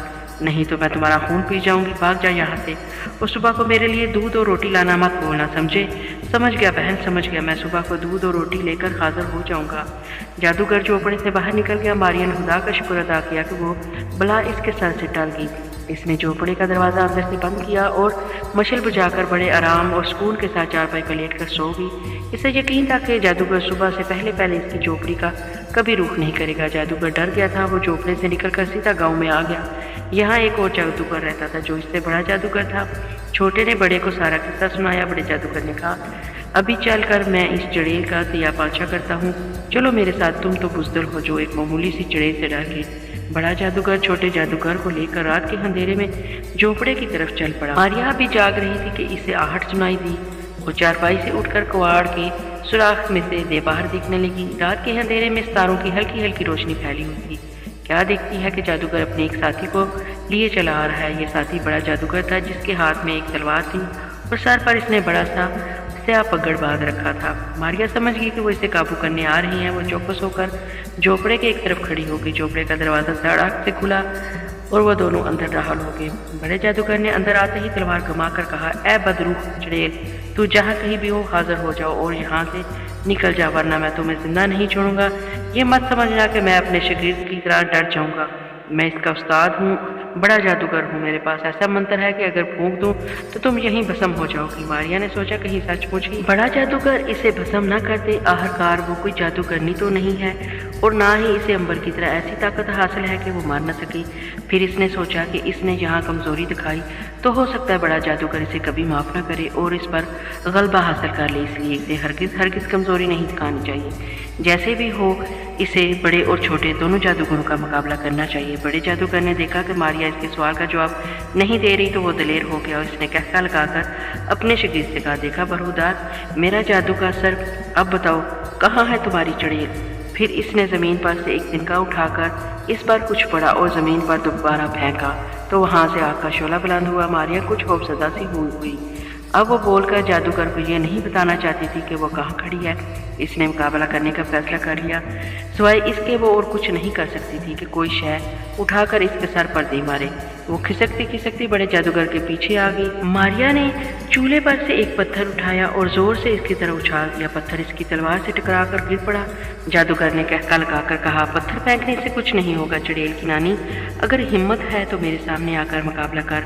नहीं तो मैं तुम्हारा खून पी जाऊंगी, भाग जा यहाँ से। और सुबह को मेरे लिए दूध और रोटी लाना मत बोलना, समझे? समझ गया बहन, समझ गया, मैं सुबह को दूध और रोटी लेकर हाजिर हो जाऊंगा। जादूगर झोपड़ी से बाहर निकल गया। मारिया ने खुदा का शुक्र अदा किया कि वो बला इसके सर से टल गई। इसने झोपड़ी का दरवाज़ा अंदर से बंद किया और मशल बुझाकर बड़े आराम और सुकून के साथ चारपाई पर लेट कर सो गई। इसे यकीन था कि जादूगर सुबह से पहले इसकी झोपड़ी का कभी रुख नहीं करेगा। जादूगर डर गया था। वो झोपड़े से निकलकर सीधा गांव में आ गया। यहाँ एक और जादूगर रहता था जो इससे बड़ा जादूगर था। छोटे ने बड़े को सारा किस्सा सुनाया। बड़े जादूगर ने कहा, अभी चलकर मैं इस चड़ेल का दिया पाछा करता हूँ, चलो मेरे साथ। तुम तो बुज़दिल हो जो एक मामूली सी चड़ेल से डर गई। बड़ा जादूगर छोटे जादूगर को लेकर रात के अंधेरे में झोपड़े की तरफ चल पड़ा। मारिया भी जाग रही थी कि इसे आहट सुनाई दी। वो चारपाई से उठकर कवाड़ के सुराख में से बाहर देखने लगी। रात के अंधेरे में सितारों की हल्की हल्की रोशनी फैली हुई थी। क्या देखती है कि जादूगर अपने एक साथी को लिए चला आ रहा है। ये साथी बड़ा जादूगर था जिसके हाथ में एक तलवार थी और सर पर इसने बड़ा सा स्या पगड़ बांध रखा था। मारिया समझ गई कि वो इसे काबू करने आ रही है। वो चौकस होकर झोपड़े के एक तरफ खड़ी हो गई। झोपड़े का दरवाज़ा धड़ाक से खुला और वो दोनों अंदर दाखिल हो गए। बड़े जादूगर ने अंदर आते ही तलवार घुमा कर कहा, ए बदरूह चुड़ैल, तू जहाँ कहीं भी हो हाजिर हो जाओ और यहाँ से निकल जा, वरना मैं तुम्हें जिंदा नहीं छोड़ूंगा। ये मत समझना कि मैं अपने शागिर्द की तरह डर जाऊंगा। मैं इसका उस्ताद हूँ, बड़ा जादूगर हूँ। मेरे पास ऐसा मंत्र है कि अगर फूंक दूँ तो तुम यहीं भस्म हो जाओगी। मारिया ने सोचा कहीं सचमुच ही बड़ा जादूगर इसे भस्म न कर दे। आखिरकार वो कोई जादूगरनी तो नहीं है और ना ही इसे अंबर की तरह ऐसी ताकत हासिल है कि वो मार न सके। फिर इसने सोचा कि इसने यहाँ कमज़ोरी दिखाई तो हो सकता है बड़ा जादूगर इसे कभी माफ़ न करे और इस पर गलबा हासिल कर ले, इसलिए इसे हरगिज़ कमज़ोरी नहीं दिखानी चाहिए। जैसे भी हो इसे बड़े और छोटे दोनों जादूगरों का मुकाबला करना चाहिए। बड़े जादूगर ने देखा कि मारिया इसके सवाल का जवाब नहीं दे रही तो वो दलेर हो गया और इसने कहका लगाकर अपने शागिर्द से कहा, देखा बरहूदार, मेरा जादू का असर, अब बताओ कहाँ है तुम्हारी चुड़ैल। फिर इसने ज़मीन पर से एक तिनका उठाकर इस बार कुछ पड़ा और ज़मीन पर दोबारा फेंका तो वहाँ से आग का शोला बुलंद हुआ। मारिया कुछ खौफजदा सी हुई। अब वो बोलकर जादूगर को ये नहीं बताना चाहती थी कि वो कहाँ खड़ी है। इसने मुकाबला करने का फैसला कर लिया। सिवाय इसके वो और कुछ नहीं कर सकती थी कि कोई शय उठाकर इसके सर पर दे मारे। वो खिसकती बड़े जादूगर के पीछे आ गई। मारिया ने चूल्हे पर से एक पत्थर उठाया और जोर से इसकी तरफ उछाल दिया। पत्थर इसकी तलवार से टकराकर गिर पड़ा। जादूगर ने कहका लगाकर कहा, पत्थर फेंकने से कुछ नहीं होगा चुड़ैल की नानी, अगर हिम्मत है तो मेरे सामने आकर मुकाबला कर,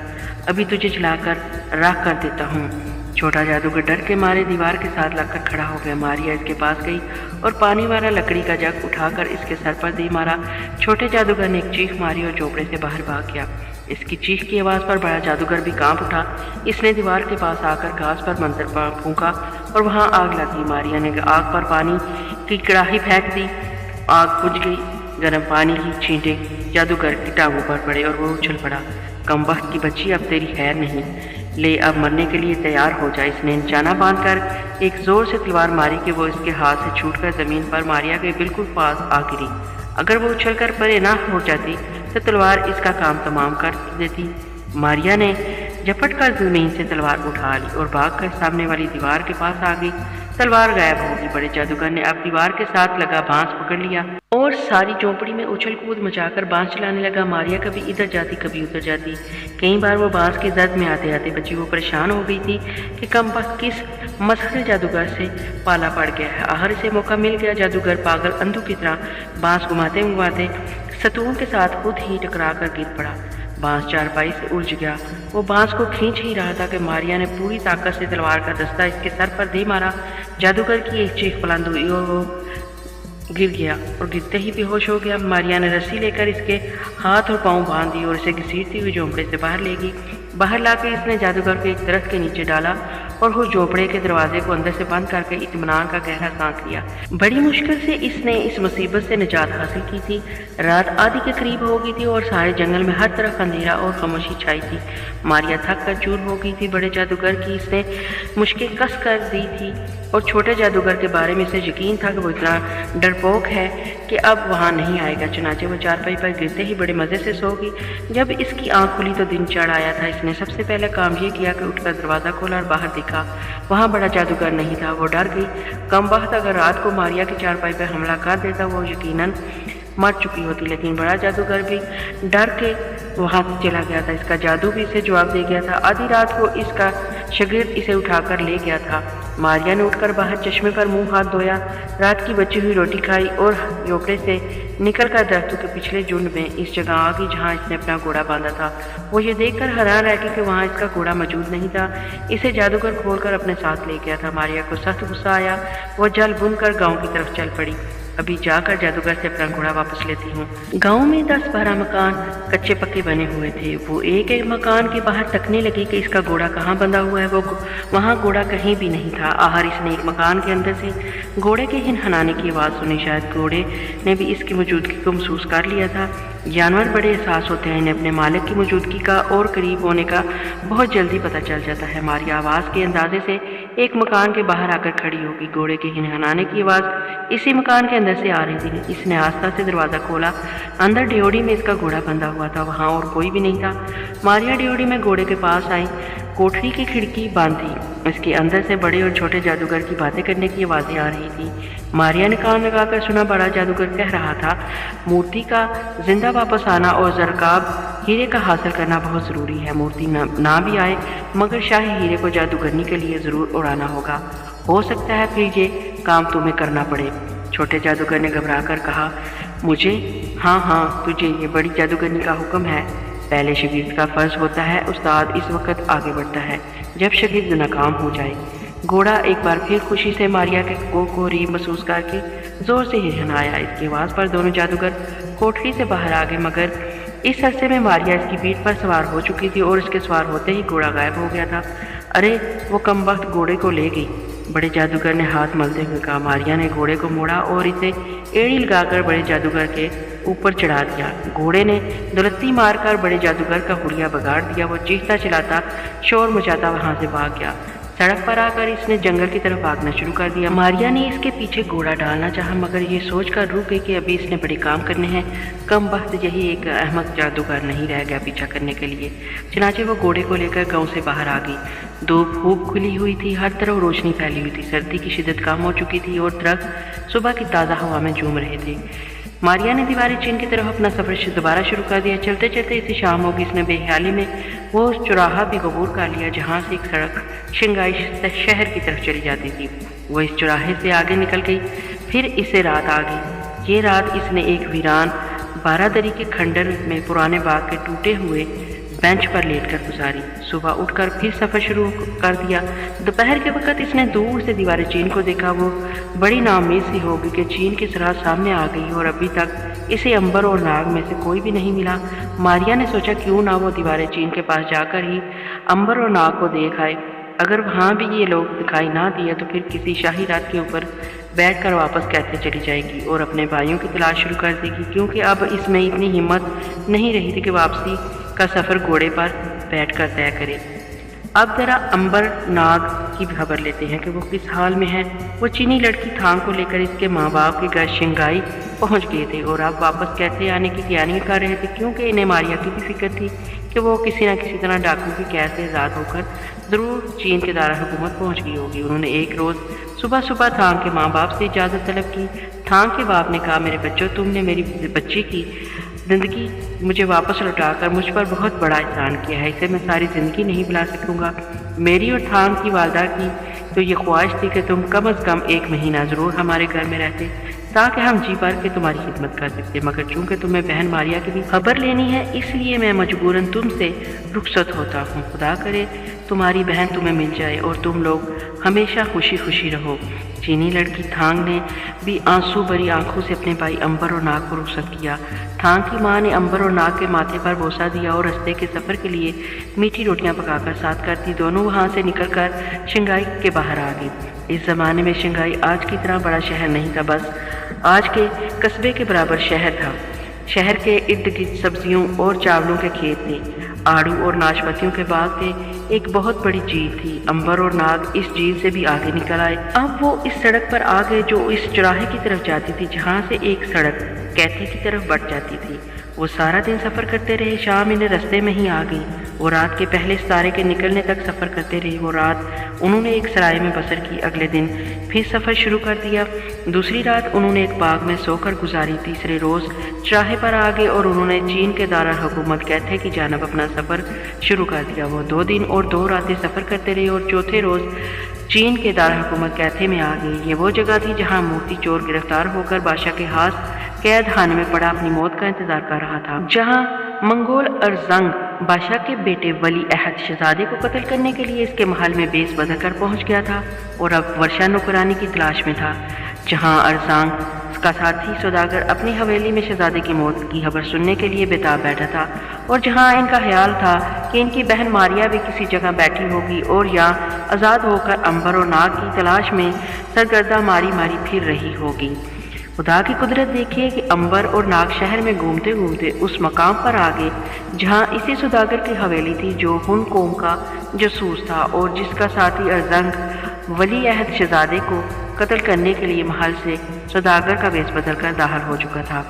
अभी तुझे जलाकर राख कर देता हूँ। छोटा जादूगर डर के मारे दीवार के साथ लगकर खड़ा हो गया। मारिया इसके पास गई और पानी वाला लकड़ी का जग उठाकर इसके सर पर दे मारा। छोटे जादूगर ने एक चीख मारी और झोपड़े से बाहर भाग गया। इसकी चीख की आवाज़ पर बड़ा जादूगर भी कांप उठा। इसने दीवार के पास आकर घास पर मंत्र फूंका और वहाँ आग लगी। मारिया ने आग पर पानी की कड़ाही फेंक दी। आग बुझ गई। गर्म पानी की छींटे जादूगर की टांगों पर पड़े और वो उछल पड़ा। कमबख्त की बच्ची, अब तेरी खैर नहीं, ले अब मरने के लिए तैयार हो जाए। इसने निशाना बांधकर एक जोर से तलवार मारी कि वो इसके हाथ से छूटकर ज़मीन पर मारिया के बिल्कुल पास आ गिरी। अगर वो उछलकर परे ना हो जाती तो तलवार इसका काम तमाम कर देती। मारिया ने झपट कर ज़मीन से तलवार उठा ली और भागकर सामने वाली दीवार के पास आ गई। तलवार गायब हो गई। बड़े जादूगर ने अब दीवार के साथ लगा बांस पकड़ लिया और सारी झोंपड़ी में उछल कूद मचाकर बांस चलाने लगा। मारिया कभी इधर जाती कभी उधर जाती। कई बार वो बांस की जद में आते आते बची वो परेशान हो गई थी कि कमबख्त किस मसहर जादूगर से पाला पड़ गया है। आखिर इसे मौका मिल गया। जादूगर पागल अंधों की तरह बांस घुमाते सतून के साथ खुद ही टकरा कर गिर पड़ा। बांस चारपाई से उलझ गया। वो बांस को खींच ही रहा था कि मारिया ने पूरी ताकत से तलवार का दस्ता इसके सर पर दे मारा। जादूगर की एक चीख बुलंद हुई और वो गिर गया और गिरते ही बेहोश हो गया। मारिया ने रस्सी लेकर इसके हाथ और पांव बांध दिए और इसे घसीटती हुई झोंपड़े से बाहर ले गई। बाहर लाकर इसने जादूगर को एक दरख्त के नीचे डाला और वो झोपड़े के दरवाजे को अंदर से बंद करके इत्मीनान का गहरा सांस लिया। बड़ी मुश्किल से इसने इस मुसीबत से निजात हासिल की थी। रात आधी के करीब हो गई थी और सारे जंगल में हर तरफ अंधेरा और खामोशी छाई थी। मारिया थक कर चूर हो गई थी। बड़े जादूगर की इसने मुश्किल कस कर दी थी और छोटे जादूगर के बारे में इसे यकीन था कि वो इतना डरपोक है कि अब वहाँ नहीं आएगा। चुनाचे वो चारपाई पर गिरते ही बड़े मज़े से सो गई। जब इसकी आंख खुली तो दिन चढ़ आया था। इसने सबसे पहले काम ये किया कि उठकर दरवाज़ा खोला और बाहर देखा। वहाँ बड़ा जादूगर नहीं था। वो डर गई। कमबख्त अगर रात को मारिया की चारपाई पर हमला कर देता वो यकीनन मर चुकी होती, लेकिन बड़ा जादूगर भी डर के वहाँ चला गया था। इसका जादू भी इसे जवाब दे गया था। आधी रात को इसका शागिर्द इसे उठाकर ले गया था। मारिया ने उठकर बाहर चश्मे पर मुंह हाथ धोया, रात की बची हुई रोटी खाई और झोपड़े से निकलकर दरख्तों के पिछले झुंड में इस जगह आ गई जहाँ इसने अपना घोड़ा बांधा था। वो ये देखकर हैरान रह गई कि वहाँ इसका घोड़ा मौजूद नहीं था। इसे जादूगर खोलकर अपने साथ ले गया था। मारिया को सख्त गुस्सा आया। वो जल बुन कर गाँव की तरफ चल पड़ी। अभी जाकर जादूगर से अपना घोड़ा वापस लेती हूँ। गांव में 10-12 मकान कच्चे पक्के बने हुए थे। वो एक एक मकान के बाहर तकने लगी कि इसका घोड़ा कहाँ बंधा हुआ है। वो वहाँ घोड़ा कहीं भी नहीं था। आखिर इसने एक मकान के अंदर से घोड़े के हिनहनाने की आवाज़ सुनी। शायद घोड़े ने भी इसकी मौजूदगी को महसूस कर लिया था। जानवर बड़े एहसास होते हैं। इन्हें अपने मालिक की मौजूदगी का और करीब होने का बहुत जल्दी पता चल जाता है। मारिया आवाज़ के अंदाजे से एक मकान के बाहर आकर खड़ी होगी। घोड़े के हिनहनाने की आवाज़ इसी मकान के अंदर से आ रही थी। इसने आस्था से दरवाज़ा खोला। अंदर ड्योढ़ी में इसका घोड़ा बंधा हुआ था। वहाँ और कोई भी नहीं था। मारिया ड्योढ़ी में घोड़े के पास आई। कोठरी की खिड़की बंद थी। इसके अंदर से बड़े और छोटे जादूगर की बातें करने की आवाज़ें आ रही थी। मारिया ने कान लगाकर सुना, बड़ा जादूगर कह रहा था, मूर्ति का जिंदा वापस आना और ज़रकाब हीरे का हासिल करना बहुत ज़रूरी है। मूर्ति ना भी आए मगर शाही हीरे को जादूगरनी के लिए ज़रूर उड़ाना होगा। हो सकता है फिर ये काम तुम्हें करना पड़े। छोटे जादूगर ने घबरा कर कहा, मुझे? हाँ, तुझे, ये बड़ी जादूगरनी का हुक्म है। पहले शागिर्द का फ़र्ज़ होता है, उस्ताद इस वक्त आगे बढ़ता है जब शागिर्द नाकाम हो जाए। घोड़ा एक बार फिर खुशी से मारिया के को करीब महसूस करके ज़ोर से हिरनाया। इसकी आवाज़ पर दोनों जादूगर कोठरी से बाहर आ गए, मगर इस अरसे में मारिया इसकी पीठ पर सवार हो चुकी थी और इसके सवार होते ही घोड़ा गायब हो गया था। अरे, वो कमबख्त घोड़े को ले गई, बड़े जादूगर ने हाथ मलते हुए कहा। मारिया ने घोड़े को मोड़ा और इसे एड़ी लगाकर बड़े जादूगर के ऊपर चढ़ा दिया। घोड़े ने दुलत्ती मारकर बड़े जादूगर का हुलिया बिगाड़ दिया। वो चीखता चिल्लाता शोर मचाता वहां से भाग गया। सड़क पर आकर इसने जंगल की तरफ भागना शुरू कर दिया। मारिया ने इसके पीछे घोड़ा डालना चाहा, मगर ये सोचकर रुक गई कि अभी इसने बड़े काम करने हैं। कम वक्त यही एक अहमक जादूगर नहीं रह गया पीछा करने के लिए। चनाचे वो घोड़े को लेकर गांव से बाहर आ गई। धूप खूब खुली हुई थी, हर तरफ रोशनी फैली हुई थी। सर्दी की शिद्दत कम हो चुकी थी और दरख्त सुबह की ताज़ा हवा में झूम रहे थे। मारिया ने दीवारी चीन की तरफ अपना सफ़र दोबारा शुरू कर दिया। चलते चलते इसे शाम होगी। इसने बेख्याली में वो चौराहा भी अबूर कर लिया जहाँ से एक सड़क शंघाई शहर की तरफ चली जाती थी। वो इस चौराहे से आगे निकल गई। फिर इसे रात आ गई। ये रात इसने एक वीरान बारादरी के खंडर में पुराने बाग के टूटे हुए बेंच पर लेटकर गुजारी। सुबह उठकर फिर सफ़र शुरू कर दिया। दोपहर के वक्त इसने दूर से दीवार चीन को देखा। वो बड़ी नाउम्मीद सी हो गई कि चीन की सराह सामने आ गई और अभी तक इसे अंबर और नाग में से कोई भी नहीं मिला। मारिया ने सोचा क्यों ना वो दीवार चीन के पास जाकर ही अंबर और नाग को देख आए। अगर वहाँ भी ये लोग दिखाई ना दिए तो फिर किसी शाही रात के ऊपर बैठकर वापस कैसे चली जाएगी और अपने भाइयों की तलाश शुरू कर देगी, क्योंकि अब इसमें इतनी हिम्मत नहीं रही थी कि वापसी का सफ़र घोड़े पर बैठकर तय करे। अब जरा अंबर नाग की खबर लेते हैं कि वो किस हाल में है। वो चीनी लड़की थांग को लेकर इसके माँ बाप के घर शंघाई पहुंच गए थे और अब वापस कैसे आने की तैयारी कर रहे थे, क्योंकि इन्हें मारिया की भी फिक्र थी कि वो किसी न किसी तरह डाकू की कैद से आज़ाद होकर ज़रूर चीन के दारा हुकूमत पहुँच गई होगी। उन्होंने एक रोज़ सुबह सुबह थांग के माँ बाप से इजाज़त तलब की। थांग के बाप ने कहा, मेरे बच्चों, तुमने मेरी बच्ची की ज़िंदगी मुझे वापस लौटाकर मुझ पर बहुत बड़ा एहसान किया है। इसे मैं सारी ज़िंदगी नहीं भुला सकूँगा। मेरी और थांग की वालदा की तो ये ख्वाहिश थी कि तुम कम अज़ कम 1 महीना ज़रूर हमारे घर में रहते ताकि हम जी भर के तुम्हारी खिदमत कर सकते, मगर चूँकि तुम्हें बहन मारिया की भी खबर लेनी है इसलिए मैं मजबूरन तुमसे रुखसत होता हूँ। खुदा करे तुम्हारी बहन तुम्हें मिल जाए और तुम लोग हमेशा खुशी खुशी रहो। चीनी लड़की थांग ने भी आंसू भरी आंखों से अपने भाई अंबर और नाग को रुखसत किया। थांग की माँ ने अंबर और नाग के माथे पर बोसा दिया और रास्ते के सफ़र के लिए मीठी रोटियां पकाकर साथ कर दी। दोनों वहाँ से निकलकर शंघाई के बाहर आ गई। इस ज़माने में शंघाई आज की तरह बड़ा शहर नहीं था, बस आज के कस्बे के बराबर शहर था। शहर के इर्द गिर्द सब्जियों और चावलों के खेत थे, आड़ू और नाशपातियों के बाग थे। एक बहुत बड़ी झील थी। अंबर और नाग इस झील से भी आगे निकल आए। अब वो इस सड़क पर आ गए जो इस चौराहे की तरफ जाती थी, जहाँ से एक सड़क कैथी की तरफ बढ़ जाती थी। वो सारा दिन सफ़र करते रहे। शाम इन्हें रास्ते में ही आ गई। वो रात के पहले सितारे के निकलने तक सफ़र करते रहे। वो रात उन्होंने एक सराय में बसर की। अगले दिन फिर सफ़र शुरू कर दिया। दूसरी रात उन्होंने एक बाग में सोकर गुजारी। तीसरे रोज़ चौराहे पर आ गए और उन्होंने चीन के दारा हुकूमत कैथे की जानब अपना सफ़र शुरू कर दिया। वो 2 दिन और 2 रातें सफ़र करते रहे और चौथे रोज़ चीन के दारा हुकूमत कैथे में आ गई। ये वो जगह थी जहाँ मूर्ति चोर गिरफ्तार होकर बादशाह के हाथ कैद खाने में पड़ा अपनी मौत का इंतजार कर रहा था, जहाँ मंगोल अरजंग बादशाह के बेटे वली अहद शहजादे को कत्ल करने के लिए इसके महल में बेस बदल कर पहुँच गया था और अब वर्षा नौकरानी की तलाश में था। जहाँ अरजंग का साथी सौदागर अपनी हवेली में शहजादे की मौत की खबर सुनने के लिए बेताब बैठा था और जहाँ इनका ख्याल था कि इनकी बहन मारिया भी किसी जगह बैठी होगी और या आज़ाद होकर अंबर और नाग की तलाश में सरगर्दा मारी मारी फिर रही होगी। खुदा की कुदरत देखिए कि अंबर और नाग शहर में घूमते घूमते उस मकाम पर आ गए जहाँ इसी सौदागर की हवेली थी जो हुन कौम का जासूस था और जिसका साथी अरजंग वली अहद शहजादे को कत्ल करने के लिए महल से सौदागर का वेश बदल कर दाखिल हो चुका था।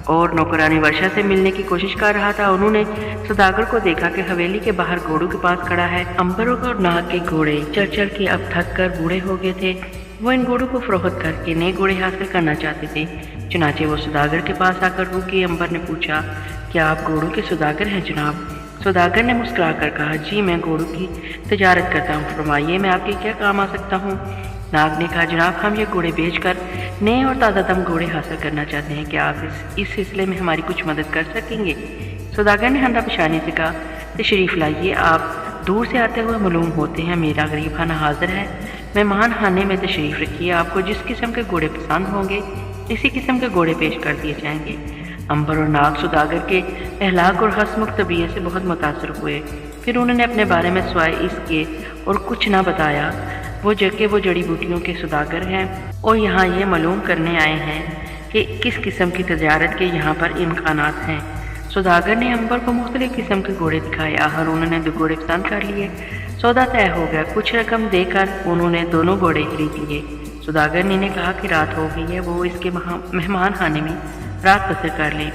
और नौकरानी वर्षा से मिलने की कोशिश कर रहा था। उन्होंने सौदागर को देखा कि हवेली के बाहर घोड़ों के पास खड़ा है। अंबर और नाग के घोड़े चल चल के अब थक कर बूढ़े हो गए थे। वो इन घोड़ों को फरोख्त करके नए घोड़े हासिल करना चाहते थे। चुनाचे वो सौदागर के पास आकर रुके। अंबर ने पूछा, क्या आप घोड़ों के सौदागर हैं जनाब? सौदागर ने मुस्कुरा कर कहा, जी मैं घोड़ों की तजारत करता हूँ, फरमाइए मैं आपके क्या काम आ सकता हूँ? नाग ने कहा, जनाब हम ये घोड़े बेचकर नए और ताज़ा दम घोड़े हासिल करना चाहते हैं, क्या आप इस सिलसिले में हमारी कुछ मदद कर सकेंगे? सौदागर ने हंदा पेशानी से कहा, तशरीफ़ लाइए, आप दूर से आते हुए मालूम होते हैं, मेरा गरीब खाना हाजिर है, मेहमान खाने में तशरीफ़ रखिए, आपको जिस किस्म के घोड़े पसंद होंगे इसी किस्म के घोड़े पेश कर दिए जाएंगे। अंबर और नाग सौदागर के अहलाक और हंसमुख तबीयत से बहुत मुतासर हुए। फिर उन्होंने अपने बारे में सिवाय इसके और कुछ ना बताया। वो जड़ी बूटियों के सौदागर हैं और यहाँ ये मालूम करने आए हैं कि किस किस्म की तजारत के यहाँ पर इम्कानात हैं। सौदागर ने अंबर को मुख्तलिफ किस्म के घोड़े दिखाए। आखिर उन्होंने 2 घोड़े पसंद कर लिए। सौदा तय हो गया। कुछ रकम देकर उन्होंने दोनों घोड़े खरीद लिए। सौदागर ने इन्हें कहा कि रात हो गई है, वो इसके मेहमान खाने में रात बसर कर लें।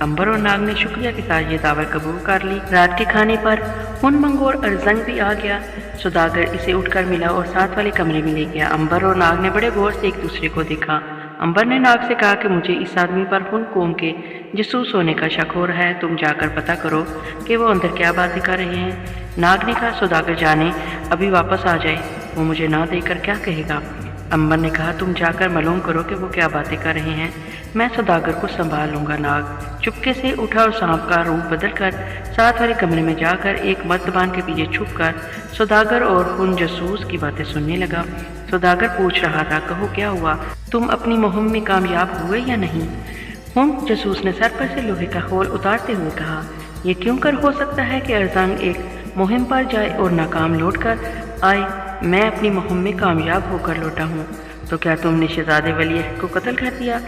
अंबर और नाग ने शुक्रिया के साथ ये दावत कबूल कर ली। रात के खाने पर हुनमंग और अरजंग भी आ गया। सौदागर इसे उठकर मिला और साथ वाले कमरे में ले गया। अंबर और नाग ने बड़े गौर से एक दूसरे को देखा। अंबर ने नाग से कहा कि मुझे इस आदमी पर हुन कौम के जासूस होने का शक हो रहा है, तुम जाकर पता करो कि वो अंदर क्या बातें कर रहे हैं। नाग ने कहा, सौदागर जाने अभी वापस आ जाए, वो मुझे ना देकर क्या कहेगा? अंबर ने कहा, तुम जाकर मालूम करो कि वो क्या बातें कर रहे हैं, मैं सौदागर को संभाल लूँगा। नाग चुपके से उठा और सांप का रूप बदल कर साथ वाले कमरे में जाकर एक मर्तबान के पीछे छुप कर सौदागर और उन जासूस की बातें सुनने लगा। सौदागर पूछ रहा था, कहो क्या हुआ, तुम अपनी मुहिम में कामयाब हुए या नहीं? उन जासूस ने सर पर से लोहे का खोल उतारते हुए कहा, यह क्यों कर हो सकता है कि अरजंग एक मुहिम पर जाए और नाकाम लौट कर आए? मैं अपनी मुहिम में कामयाब होकर लौटा हूँ। तो क्या तुमने शहजादे वलीअहद को कत्ल कर दिया?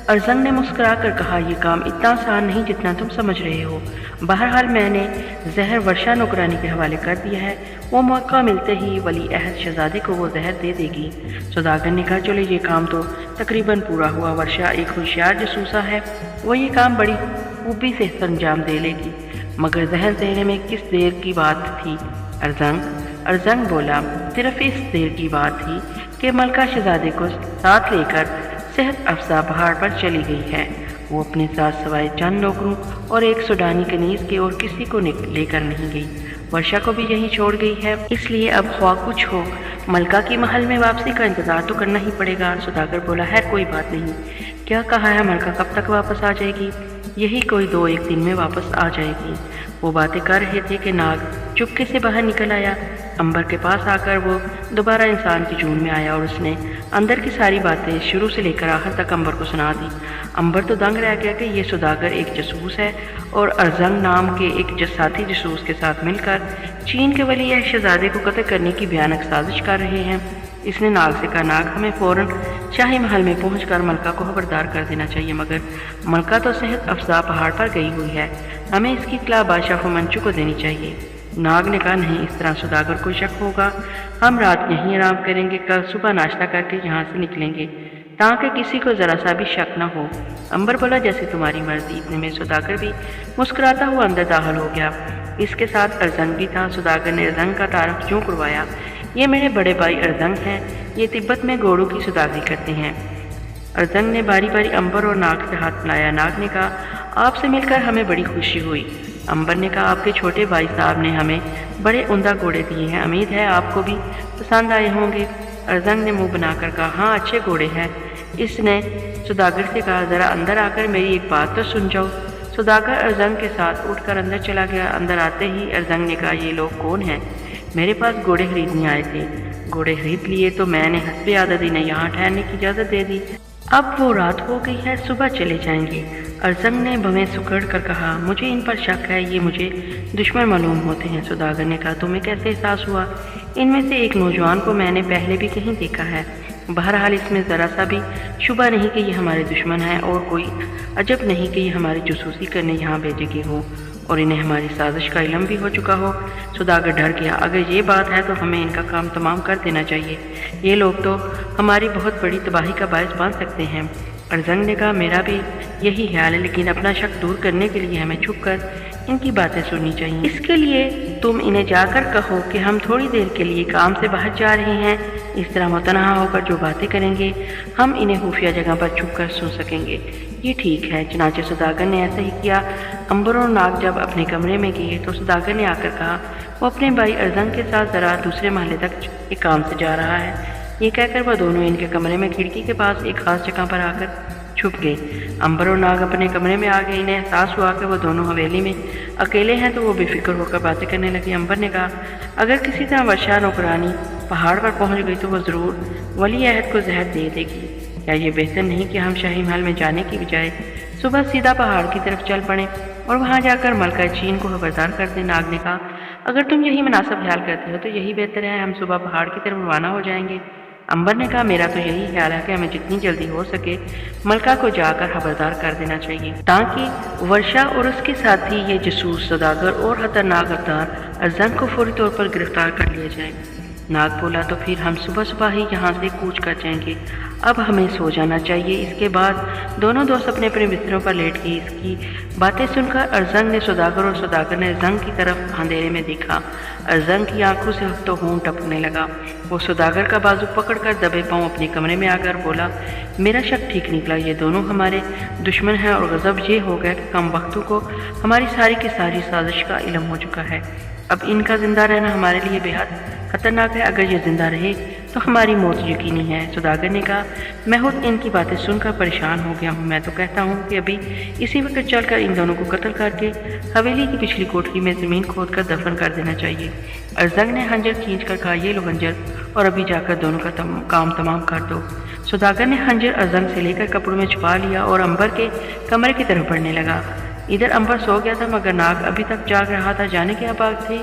अरजंग ने मुस्कुरा कर कहा, यह काम इतना आसान नहीं जितना तुम समझ रहे हो। बहरहाल मैंने जहर वर्षा नौकरानी के हवाले कर दिया है, वो मौका मिलते ही वलीअहद शहजादे को वो जहर दे देगी। सौदागर ने कहा, चलो ये काम तो तकरीबन पूरा हुआ। वर्षा एक होशियार जासूसा है, वो ये काम बड़ी खूबी से अंजाम दे लेगी, मगर जहर देने में किस देर की बात थी? अरजंग बोला, सिर्फ इस देर की बात थी कि मलका शहजादे को साथ लेकर सेहत अफजा पहाड़ पर चली गई है। वो अपने साथ सवाए चंद नौकरों और एक सूडानी कनीज के और किसी को लेकर नहीं गई। वर्षा को भी यहीं छोड़ गई है, इसलिए अब ख्वाह कुछ हो मलका की महल में वापसी का इंतजार तो करना ही पड़ेगा। सौदागर बोला, है कोई बात नहीं, क्या कहा है, मलका कब तक वापस आ जाएगी? यही कोई 2-1 दिन में वापस आ जाएगी। वो बातें कर रहे थे कि नाग चुपके से बाहर निकल आया। अंबर के पास आकर वो दोबारा इंसान की जून में आया और उसने अंदर की सारी बातें शुरू से लेकर आखिर तक अंबर को सुना दी। अंबर तो दंग रह गया कि ये सौदागर एक जासूस है और अरजंग नाम के एक साथी जासूस के साथ मिलकर चीन के वली शहजादे को कत्ल करने की भयानक साजिश कर रहे हैं। इसने नाग से कहा, नाग हमें फ़ौरन शाही महल में पहुंचकर मलका को खबरदार कर देना चाहिए, मगर मलका तो सेहत अफजा पहाड़ पर गई हुई है, हमें इसकी इत्तला बादशाह मंचू को देनी चाहिए। नाग ने कहा, नहीं, इस तरह सौदागर को शक होगा, हम रात यहीं आराम करेंगे, कल सुबह नाश्ता करके यहाँ से निकलेंगे ताकि किसी को ज़रा सा भी शक न हो। अंबर बोला, जैसे तुम्हारी मर्जी। इतने में सौदागर भी मुस्कुराता हुआ अंदर दाखिल हो गया। इसके साथ अरजंग भी था। सौदागर ने अरजंग का तारुफ यूँ करवाया, ये मेरे बड़े भाई अरजंग हैं, ये तिब्बत में घोड़ों की सौदागरी करते हैं। अरजंग ने बारी बारी अंबर और नाग से हाथ मिलाया। नाग ने कहा, आपसे मिलकर हमें बड़ी खुशी हुई। अंबर ने कहा, आपके छोटे भाई साहब ने हमें बड़े उम्दा घोड़े दिए हैं, उम्मीद है आपको भी पसंद आए होंगे। अरजंग ने मुंह बनाकर कहा, हाँ अच्छे घोड़े हैं। इसने सौदागर से कहा, ज़रा अंदर आकर मेरी एक बात तो सुन जाओ। सौदागर अरजंग के साथ उठकर अंदर चला गया। अंदर आते ही अरजंग ने कहा, ये लोग कौन हैं? मेरे पास घोड़े खरीदने आए थे, घोड़े खरीद लिए तो मैंने हस्बे आदत इन्हें यहाँ ठहरने की इजाज़त दे दी। अब वो रात हो गई है, सुबह चले जाएंगे। अरजंग ने भवें सुकड़ कर कहा, मुझे इन पर शक है, ये मुझे दुश्मन मालूम होते हैं। सौदागर ने कहा, तुम्हें कैसे एहसास हुआ? इनमें से एक नौजवान को मैंने पहले भी कहीं देखा है। बहरहाल इसमें ज़रा सा भी शुबा नहीं कि ये हमारे दुश्मन हैं और कोई अजब नहीं कि ये हमारी जासूसी करने यहाँ भेजे गए हो और इन्हें हमारी साजिश का इल्म भी हो चुका हो। सौदागर डर गया, अगर ये बात है तो हमें इनका काम तमाम कर देना चाहिए, ये लोग तो हमारी बहुत बड़ी तबाही का बायस बन सकते हैं। ارزنگ نے کہا میرا بھی یہی خیال ہے، لیکن اپنا شک دور کرنے کے لیے ہمیں چھپ کر ان کی باتیں سننی چاہیے۔ اس کے لیے تم انہیں جا کر کہو کہ ہم تھوڑی دیر کے لیے کام سے باہر جا رہے ہیں، اس طرح متناہا ہو کر جو باتیں کریں گے ہم انہیں خفیہ جگہ پر چھپ کر سن سکیں گے۔ یہ ٹھیک ہے۔ چنانچہ سوداگر نے ایسا ہی کیا۔ امبر اور ناگ جب اپنے کمرے میں گئے تو سوداگر نے آ کر کہا وہ اپنے بھائی ارزنگ کے ساتھ ذرا دوسرے محلے تک ایک کام سے جا رہا ہے۔ یہ کہہ کر وہ دونوں ان کے کمرے میں کھڑکی کے پاس ایک خاص جگہ پر آ کر چھپ گئے۔ امبر اور ناگ اپنے کمرے میں آ گئے۔ انہیں احساس ہوا کہ وہ دونوں حویلی میں اکیلے ہیں تو وہ بے فکر ہو کر باتیں کرنے لگے۔ امبر نے کہا اگر کسی طرح ورشا نوکرانی پہاڑ پر پہنچ گئی تو وہ ضرور ولی عہد کو زہر دے دے گی۔ کیا یہ بہتر نہیں کہ ہم شاہی محل میں جانے کی بجائے صبح سیدھا پہاڑ کی طرف چل پڑیں اور وہاں جا کر ملکہ چین کو خبردار کر دیں؟ ناگ نے کہا اگر تم یہی مناسب خیال کرتے ہو تو یہی بہتر ہے، ہم صبح پہاڑ کی طرف روانہ ہو جائیں گے۔ امبر نے کہا میرا تو یہی خیال ہے کہ ہمیں جتنی جلدی ہو سکے ملکہ کو جا کر خبردار کر دینا چاہیے تاکہ ورشا اور اس کے ساتھی یہ جاسوس سوداگر اور خطرناک غدار ارزنگ کو فوری طور پر گرفتار کر لیا جائے۔ ناگ بولا تو پھر ہم صبح صبح ہی یہاں سے کوچ کر جائیں گے، اب ہمیں سو جانا چاہیے۔ اس کے بعد دونوں دوست اپنے اپنے بستروں پر لیٹ گئے۔ اس کی باتیں سن کر ارزنگ نے سوداگر اور سوداگر نے ارزنگ کی طرف اندھیرے میں دیکھا۔ ارزنگ کی آنکھوں سے تو خون ٹپکنے لگا۔ وہ سوداگر کا بازو پکڑ کر دبے پاؤں اپنے کمرے میں آ کر بولا میرا شک ٹھیک نکلا، یہ دونوں ہمارے دشمن ہیں اور غضب یہ ہو گیا کہ کم وقتوں کو ہماری ساری کی ساری سازش کا علم ہو چکا ہے۔ اب ان کا زندہ رہنا ہمارے لیے بے حد خطرناک ہے، اگر یہ زندہ رہے تو ہماری موت یقینی ہے۔ سوداگر نے کہا میں خود ان کی باتیں سن کر پریشان ہو گیا ہوں، میں تو کہتا ہوں کہ ابھی اسی وقت چل کر ان دونوں کو قتل کر کے حویلی کی پچھلی کوٹری میں زمین کھود کر دفن کر دینا چاہیے۔ ارزنگ نے خنجر کھینچ کر کہا یہ لو خنجر اور ابھی جا کر دونوں کا کام تمام کر دو۔ سوداگر نے خنجر ارزنگ سے لے کر کپڑوں میں چھپا لیا اور امبر کے کمرے کی طرف بڑھنے لگا۔ ادھر امبر سو گیا تھا مگر ناگ ابھی تک جاگ رہا تھا، جانے کے بعد تھے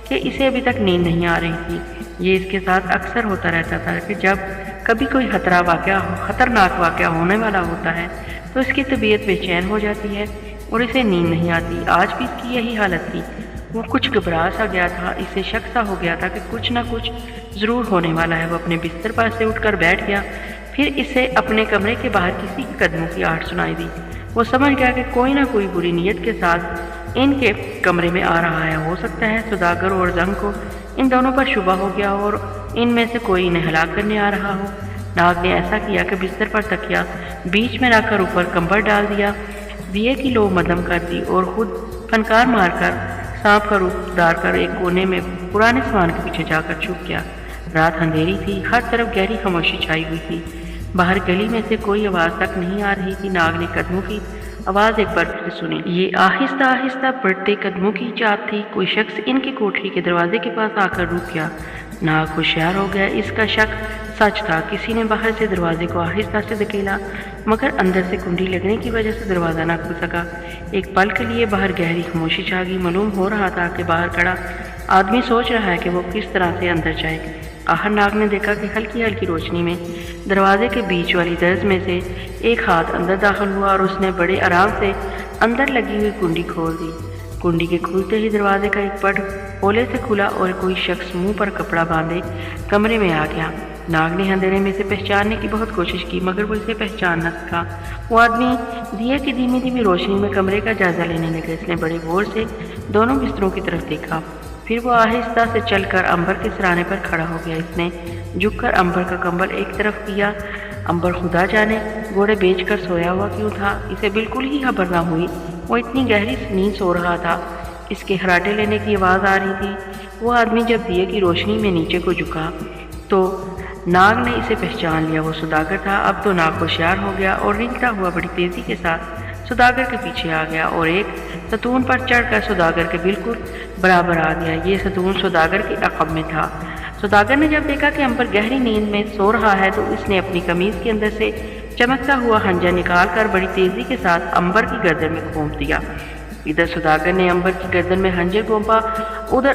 کہ اسے ابھی تک نیند نہیں آ رہی تھی۔ یہ اس کے ساتھ اکثر ہوتا رہتا تھا کہ جب کبھی کوئی خطرناک واقعہ ہونے والا ہوتا ہے تو اس کی طبیعت بے چین ہو جاتی ہے اور اسے نیند نہیں آتی۔ آج بھی اس کی یہی حالت تھی۔ وہ کچھ گھبرا سا گیا تھا، اسے شک سا ہو گیا تھا کہ کچھ نہ کچھ ضرور ہونے والا ہے۔ وہ اپنے بستر پر سے اٹھ کر بیٹھ گیا، پھر اسے اپنے کمرے کے باہر کسی کے قدموں کی آہٹ سنائی دی۔ وہ سمجھ گیا کہ کوئی نہ کوئی بری نیت کے ساتھ ان کے کمرے میں آ رہا ہے۔ ہو سکتا ہے سوداگر اور ارزنگ کو ان دونوں پر شبہ ہو گیا اور ان میں سے کوئی انہیں ہلاک کرنے آ رہا ہو۔ ناگ نے ایسا کیا کہ بستر پر تکیا بیچ میں رکھ کر اوپر کمبل ڈال دیا، دیے کی لو مدم کر دی اور خود فنکار مار کر سانپ کا روپ دار کر ایک کونے میں پرانے سامان کے پیچھے جا کر چھپ گیا۔ رات اندھیری تھی، ہر طرف گہری خاموشی چھائی ہوئی تھی، باہر گلی میں سے کوئی آواز تک نہیں آ رہی تھی۔ ناگ نے قدموں کی آواز ایک بار پھر سنی، یہ آہستہ آہستہ بڑھتے قدموں کی چاپ تھی۔ کوئی شخص ان کی کوٹری کے دروازے کے پاس آ کر رک گیا۔ ناگ ہوشیار ہو گیا، اس کا شک سچ تھا۔ کسی نے باہر سے دروازے کو آہستہ سے دھکیلا مگر اندر سے کنڈی لگنے کی وجہ سے دروازہ نہ کھل سکا۔ ایک پل کے لیے باہر گہری خاموشی چھا گئی۔ معلوم ہو رہا تھا کہ باہر کھڑا آدمی سوچ رہا ہے کہ وہ کس طرح سے اندر جائے۔ آخر ناگ نے دیکھا کہ ہلکی ہلکی روشنی میں دروازے کے بیچ والی درز میں سے ایک ہاتھ اندر داخل ہوا اور اس نے بڑے آرام سے اندر لگی ہوئی کنڈی کھول دی۔ کنڈی کے کھلتے ہی دروازے کا ایک پٹ ہولے سے کھلا اور کوئی شخص منہ پر کپڑا باندھے کمرے میں آ گیا۔ ناگ نے اندھیرے میں سے پہچاننے کی بہت کوشش کی مگر وہ اسے پہچان نہ سکا۔ وہ آدمی دیے کی دھیمی دھیمی روشنی میں کمرے کا جائزہ لینے لگا۔ اس نے بڑے غور سے دونوں بستروں کی طرف دیکھا، پھر وہ آہستہ سے چل کر امبر کے سرانے پر کھڑا ہو گیا۔ اس نے جھک کر امبر کا کمبل ایک طرف کیا۔ امبر خدا جانے گھوڑے بیچ کر سویا ہوا کیوں تھا، اسے بالکل ہی خبر نہ ہوئی۔ وہ اتنی گہری نیند سو رہا تھا، اس کے خراٹے لینے کی آواز آ رہی تھی۔ وہ آدمی جب دیے کی روشنی میں نیچے کو جھکا تو ناگ نے اسے پہچان لیا، وہ سوداگر تھا۔ اب تو ناگ ہوشیار ہو گیا اور رینگتا ہوا بڑی تیزی کے ساتھ سوداگر کے پیچھے آ گیا اور ایک ستون پر چڑھ کر سوداگر کے بالکل برابر آ گیا۔ یہ ستون سوداگر کے عقب میں تھا۔ سوداگر نے جب دیکھا کہ امبر گہری نیند میں سو رہا ہے تو اس نے اپنی قمیض کے اندر سے چمکتا ہوا خنجر نکال کر بڑی تیزی کے ساتھ امبر کی گردن میں گھونپ دیا۔ ادھر سوداگر نے امبر کی گردن میں خنجر گھونپا، ادھر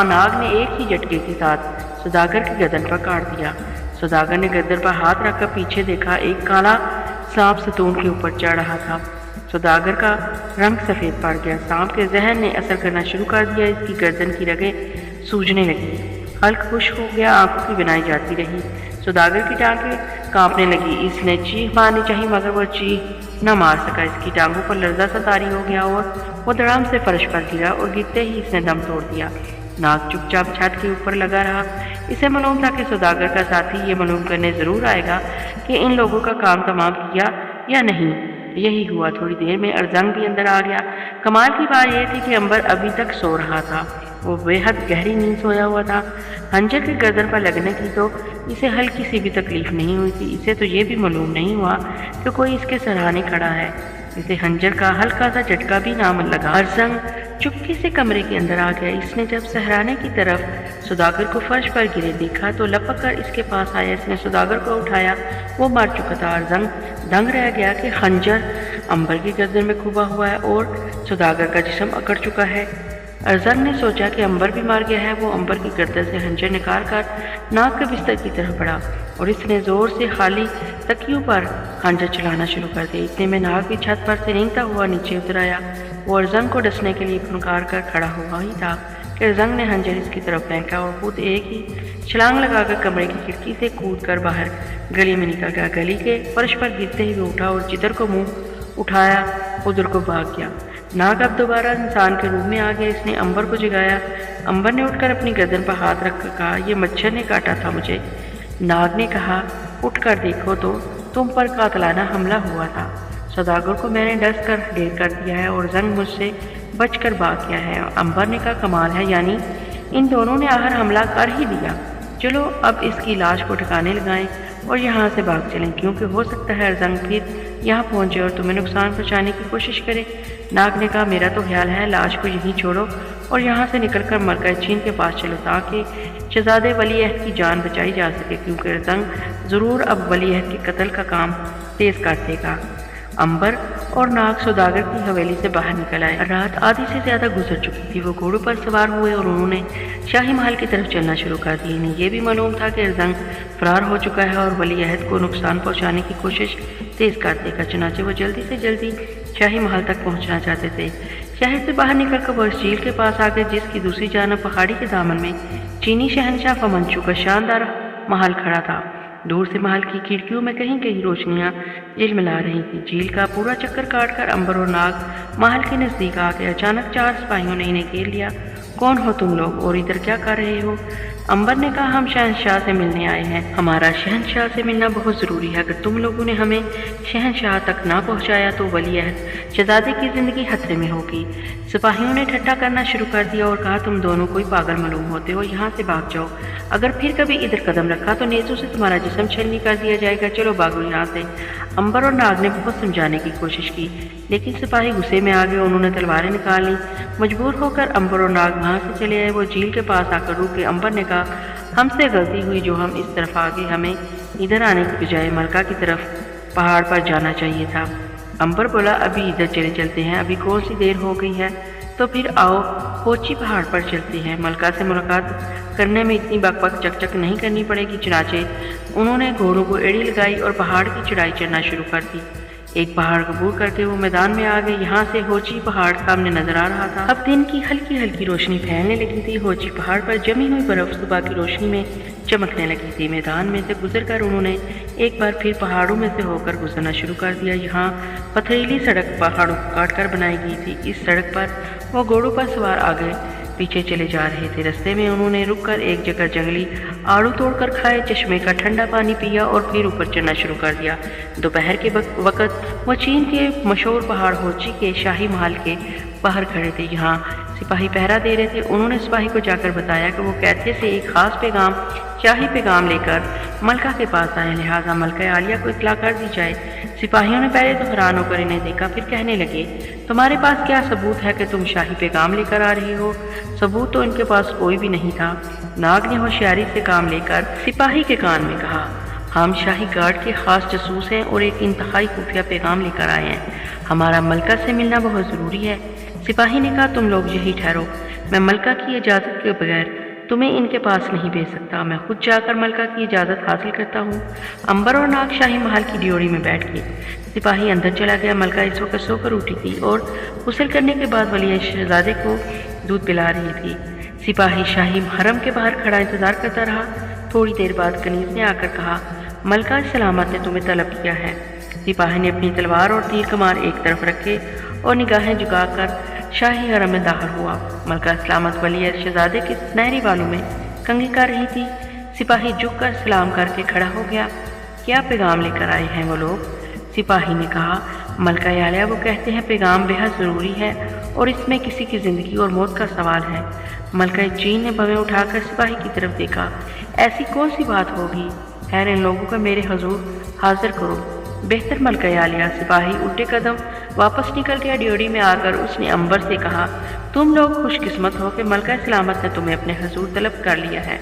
ناگ نے ایک ہی جھٹکے کے ساتھ سوداگر کی گردن پر کاٹ دیا۔ سوداگر نے گردن پر ہاتھ رکھ کر پیچھے دیکھا، ایک کالا سانپ ستون کے اوپر چڑھ رہا تھا۔ سوداگر کا رنگ سفید پڑ گیا، سانپ کے زہر نے اثر کرنا شروع کر دیا، اس کی گردن کی رگیں سوجنے لگی، حلق خشک ہو گیا، آنکھوں کی بنائی جاتی رہی۔ सौदागर की टांगें कांपने लगी। इसने चीख मारनी चाहिए मगर वो चीख न मार सका। इसकी टांगों पर लर्जा सा तारी हो गया और वो धड़ाम से फर्श पर गिरा और गिरते ही इसने दम तोड़ दिया। नाग चुपचाप छत के ऊपर लगा रहा। इसे मालूम था कि सौदागर का साथी ये मालूम करने जरूर आएगा कि इन लोगों का काम तमाम किया या नहीं। यही हुआ। थोड़ी देर में अरजंग भी अंदर आ गया। कमाल की बात यह थी कि अंबर अभी तक सो रहा था। वो बेहद गहरी नींद सोया हुआ था। खंजर की गर्दन पर लगने की तो इसे हल्की सी भी तकलीफ नहीं हुई थी। इसे तो ये भी मालूम नहीं हुआ कि कोई इसके सराहने खड़ा है। इसे खंजर का हल्का सा झटका भी ना लगा। अरजंग चुपके से कमरे के अंदर आ गया। इसने जब सहराने की तरफ सौदागर को फर्श पर गिरे देखा तो लपक कर इसके पास आया। इसने सौदागर को उठाया। वो मर चुका था। अरजंग दंग रह गया कि खंजर अंबर की गर्दन में खुबा हुआ है और सौदागर का जिस्म अकड़ चुका है। अरजंग ने सोचा कि अंबर भी मार गया है। वो अंबर की गर्दन से खंजर निकाल कर नाग के बिस्तर की तरफ बढ़ा और इसने जोर से खाली तकियों पर खंजर चलाना शुरू कर दिया। इतने में नाग भी छत पर से रेंगता हुआ नीचे उतर आया। वो अरजंग को डसने के लिए फुनकार कर खड़ा हुआ ही था कि अरजंग ने खंजर इसकी तरफ फेंका और खुद एक ही छलांग लगाकर कमरे की खिड़की से कूद कर बाहर गली में निकल गया। गली के फर्श पर गिरते ही वो उठा और जिधर को मुंह उठाया उधर को भाग गया। नाग अब दोबारा इंसान के रूप में आ गया। इसने अंबर को जगाया। अंबर ने उठकर अपनी गर्दन पर हाथ रखकर कहा, ये मच्छर ने काटा था मुझे। नाग ने कहा, उठकर देखो तो तुम पर कातलाना हमला हुआ था। सौदागर को मैंने डस कर ढेर कर दिया है और जंग मुझसे बच कर भाग गया है। अंबर ने कहा, कमाल है, यानी इन दोनों ने आखिर हमला कर ही दिया। चलो अब इसकी लाश को ठिकाने लगाएं और यहाँ से भाग चलें, क्योंकि हो सकता है अरजंग फिर यहाँ पहुँचे और तुम्हें नुकसान पहुँचाने की कोशिश करे। नाग ने कहा, मेरा तो ख्याल है लाश को यहीं छोड़ो और यहाँ से निकलकर मरकज़चीन के पास चलो ताकि शहजादे वलीअहद की जान बचाई जा सके, क्योंकि अरजंग ज़रूर अब वलीअहद के कत्ल का काम तेज़ कर देगा। अंबर और नाग सौदागर की हवेली से बाहर निकल आए। रात आधी से ज़्यादा गुजर चुकी थी। वो घोड़ों पर सवार हुए और उन्होंने शाही महल की तरफ चलना शुरू कर दिया। इन्हें यह भी मालूम था कि अरजंग फरार हो चुका है और वलीअहद को नुकसान पहुंचाने की कोशिश तेज़ कर देगा। चुनाचे वो जल्दी से जल्दी शाही महल तक पहुंचना चाहते थे। शहर से बाहर निकलकर वो इस झील के पास आ गए जिसकी दूसरी जानब पहाड़ी के दामन में चीनी शहनशाह फमंचू का शानदार महल खड़ा था। दूर से महल की खिड़कियों में कहीं कहीं रोशनियां झिलमिला रही थी। झील का पूरा चक्कर काटकर अंबर और नाग महल के नजदीक आ गए। अचानक 4 सिपाहियों ने इन्हें घेर लिया। कौन हो तुम लोग और इधर क्या कर रहे हो? अंबर ने कहा, हम शहनशाह से मिलने आए हैं। हमारा शहनशाह से मिलना बहुत ज़रूरी है। अगर तुम लोगों ने हमें शहनशाह तक ना पहुंचाया तो वलीअहद शहजादे की ज़िंदगी खतरे में होगी। सिपाहियों ने ठट्ठा करना शुरू कर दिया और कहा, तुम दोनों कोई पागल मालूम होते हो, यहाँ से भाग जाओ। अगर फिर कभी इधर कदम रखा तो नेज़ों से तुम्हारा जिस्म छलनी कर दिया जाएगा। चलो भागो यहाँ से। अंबर और नाग ने बहुत समझाने की कोशिश की, लेकिन सिपाही गुस्से में आ गए। उन्होंने तलवारें निकाल ली। मजबूर होकर अंबर और नाग वहाँ से चले आए। वो झील के पास आकर रुके। अंबर ने कहा, हमसे गलती हुई जो हम इस तरफ आ गए। हमें इधर आने की बजाय मलका की तरफ पहाड़ पर जाना चाहिए था। अंबर बोला, अभी इधर चले चलते हैं, अभी कौन सी देर हो गई है, तो फिर आओ कोची पहाड़ पर चलते हैं। मलका से मुलाकात करने में इतनी बकबक चकचक नहीं करनी पड़ेगी। चुनाचे उन्होंने घोड़ों को एड़ी लगाई और पहाड़ की चढ़ाई चढ़ना शुरू कर दी। एक पहाड़ कबूल करके वो मैदान में आ गए। यहाँ से होची पहाड़ सामने नजर आ रहा था। अब दिन की हल्की हल्की रोशनी फैलने लगी थी। होची पहाड़ पर जमी हुई बर्फ सुबह की रोशनी में चमकने लगी थी। मैदान में से गुजरकर उन्होंने एक बार फिर पहाड़ों में से होकर गुजरना शुरू कर दिया। यहाँ पथरीली सड़क पहाड़ों को काट कर बनाई गई थी। इस सड़क पर वो घोड़ों पर सवार आगे पीछे चले जा रहे थे। रास्ते में उन्होंने रुककर एक जगह जंगली आड़ू तोड़कर खाए, चश्मे का ठंडा पानी पिया और फिर ऊपर चढ़ना शुरू कर दिया। दोपहर के वक्त वो चीन के मशहूर पहाड़ होची के शाही महल के बाहर खड़े थे। यहाँ सिपाही पहरा दे रहे थे। उन्होंने सिपाही को जाकर बताया कि वो कैथे से एक खास पैगाम, शाही पैगाम लेकर मलका के पास आए, लिहाजा मलका आलिया को इत्तला कर दी जाए। सिपाहियों ने पहले तो हैरान होकर इन्हें देखा, फिर कहने लगे, तुम्हारे पास क्या सबूत है कि तुम शाही पैगाम लेकर आ रहे हो? सबूत तो इनके पास कोई भी नहीं था। नाग ने होशियारी से काम लेकर सिपाही के कान में कहा, हम शाही गार्ड के खास जासूस हैं और एक इंतहाई खुफिया पैगाम लेकर आए हैं। हमारा मलका से मिलना बहुत ज़रूरी है। सिपाही ने कहा, तुम लोग यही ठहरो, मैं मलका की इजाज़त के बगैर तुम्हें इनके पास नहीं भेज सकता। मैं खुद जाकर मलका की इजाज़त हासिल करता हूँ। अंबर और नाग शाही महल की ड्योढ़ी में बैठ गए। सिपाही अंदर चला गया। मलका इस वक्त सोकर उठी थी और गुस्ल करने के बाद वलीअहद शहजादे को दूध पिला रही थी। सिपाही शाही हरम के बाहर खड़ा इंतजार करता रहा। थोड़ी देर बाद कनीज ने आकर कहा, मलका सलामत ने तुम्हें तलब किया है। सिपाही ने अपनी तलवार और तीर कमान एक तरफ रखे और निगाहें झुकाकर शाही हरम में दाखिल हुआ। मलका सलामत वली-ए-अहद शहजादे के सुनहरी बालों में कंघी कर रही थी। सिपाही झुककर सलाम करके खड़ा हो गया। क्या पैगाम लेकर आए हैं वो लोग? सिपाही ने कहा, मलका आलिया वो कहते हैं पैगाम बेहद ज़रूरी है और इसमें किसी की ज़िंदगी और मौत का सवाल है। मलका जीन ने भवें उठाकर सिपाही की तरफ देखा। ऐसी कौन सी बात होगी? खैर इन लोगों को मेरे हजूर हाजिर करो। बेहतर मलका आलिया। सिपाही उल्टे कदम वापस निकल गया। ड्योढ़ी में आकर उसने अंबर से कहा, तुम लोग खुशकिस्मत हो कि मलका सलामत ने तुम्हें अपने हजूर तलब कर लिया है।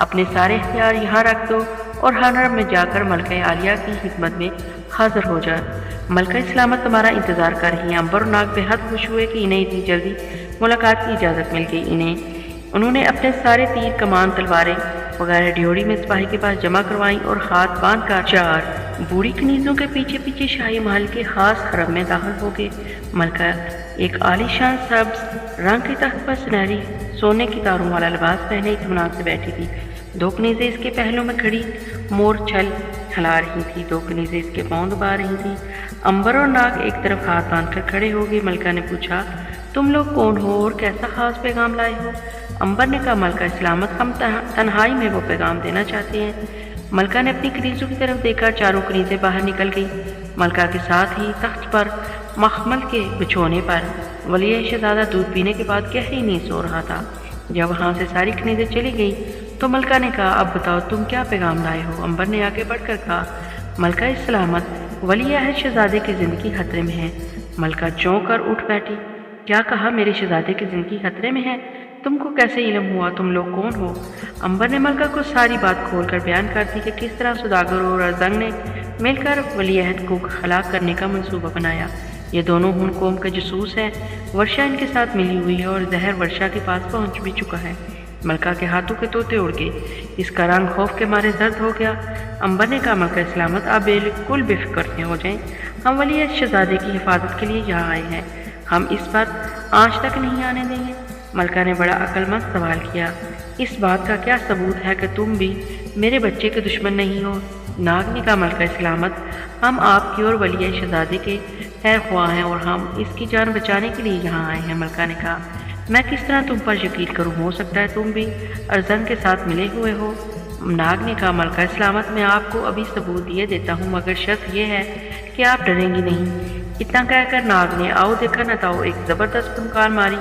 अपने सारे हथियार यहाँ रख दो और हरम में जाकर मलका आलिया की खिदमत में हाजिर हो जाए। मलका सलामत तुम्हारा इंतज़ार कर रही हैं। अंबर और नाग बेहद खुश हुए कि इन्हें इतनी जल्दी मुलाकात की इजाज़त मिल गई। उन्होंने अपने सारे तीर कमान तलवारें वगैरह ड्योढ़ी में सिपाही के पास जमा करवाई और हाथ बांध कर 4 बूढ़ी कनीज़ों के पीछे पीछे शाही महल के खास हरम में दाखिल हो गए। मलका एक आलीशान सब्ज रंग के तख्त पर सुनहरी सोने की तारों वाला लिबास पहने इत्मीनान से बैठी थी। 2 कनीज़ें इसके पहलों में खड़ी मोर छल हिला रही थी। 2 कनीज़ें इसके पाँव दबा रही थी। अंबर और नाग एक तरफ हाथ बांधकर खड़े हो गए। मलका ने पूछा, तुम लोग कौन हो और कैसा खास पैगाम लाए हो? अंबर ने कहा, मलका सलामत हम तन्हाई में वो पैगाम देना चाहते हैं। मलका ने अपनी कनीज़ों की तरफ देखा। 4 कनीज़ें बाहर निकल गई। मलका के साथ ही तख्त पर मखमल के बिछोने पर वली-ए-अहद शहजादा दूध पीने के बाद गहरी नींद सो रहा था। जब वहाँ से सारी कनीज़ें चली गई तो मलका ने कहा, अब बताओ तुम क्या पैगाम लाए हो? अंबर ने आगे बढ़कर कहा, मलका सलामत वली-ए-अहद शहजादे की ज़िंदगी खतरे में है। मलका चौंक कर उठ बैठी। क्या कहा? मेरे शहजादे की ज़िंदगी खतरे में है? तुमको कैसे इल्म हुआ? तुम लोग कौन हो? अंबर ने मलका को सारी बात खोलकर बयान कर दी कि किस तरह सुदागर और अरजंग ने मिलकर वली-ए-अहद को हलाक करने का मंसूबा बनाया। ये दोनों हुन कौम के जसूस हैं। वर्षा इनके साथ मिली हुई है और जहर वर्षा के पास पहुंच भी चुका है। मलका के हाथों के तोते उड़ गए। इसका रंग खौफ के मारे जर्द हो गया। अंबर ने कहा, मलका सलामत आप बिल्कुल बेफिक्र हो जाएं। हम वली-ए-अहद शहजादे की हिफाजत के लिए यहाँ आए हैं। हम इस पर आँच तक नहीं आने देंगे। मलका ने बड़ा अक्लमंद सवाल किया, इस बात का क्या सबूत है कि तुम भी मेरे बच्चे के दुश्मन नहीं हो? नाग ने कहा, मलका सलामत हम आपकी और वली-ए-अहद शहजादे के खैर ख्वाह हैं और हम इसकी जान बचाने के लिए यहाँ आए हैं। मलका ने कहा, मैं किस तरह तुम पर यकीन करूँ? हो सकता है तुम भी अरजंग के साथ मिले हुए हो। नाग ने कहा, मलका सलामत मैं आपको अभी सबूत दिए देता हूँ मगर शर्त यह है कि आप डरेंगी नहीं। इतना कहकर नाग ने आओ देखा न ताओ एक ज़बरदस्त फुनकार मारी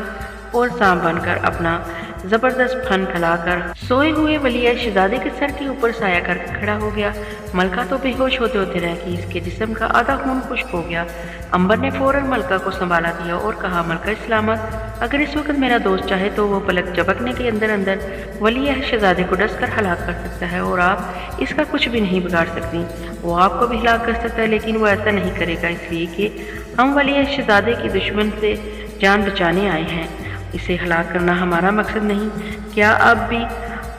और सांप बनकर अपना ज़बरदस्त फन फैलाकर सोए हुए वली-ए-अहद शहजादे के सर के ऊपर साया करके खड़ा हो गया। मलका तो बेहोश होते होते रह गई। इसके जिस्म का आधा खून खुश्क हो गया। अंबर ने फौरन मलका को संभाला दिया और कहा, मलका सलामत अगर इस वक्त मेरा दोस्त चाहे तो वो पलक झपकने के अंदर अंदर वली-ए-अहद शहजादे को डस कर हलाक कर सकता है और आप इसका कुछ भी नहीं बिगाड़ सकती। वो आपको भी हलाक कर सकता है लेकिन वो ऐसा नहीं करेगा इसलिए कि हम वली-ए-अहद शहजादे के दुश्मन से जान बचाने आए हैं। इसे हलाक करना हमारा मकसद नहीं। क्या अब भी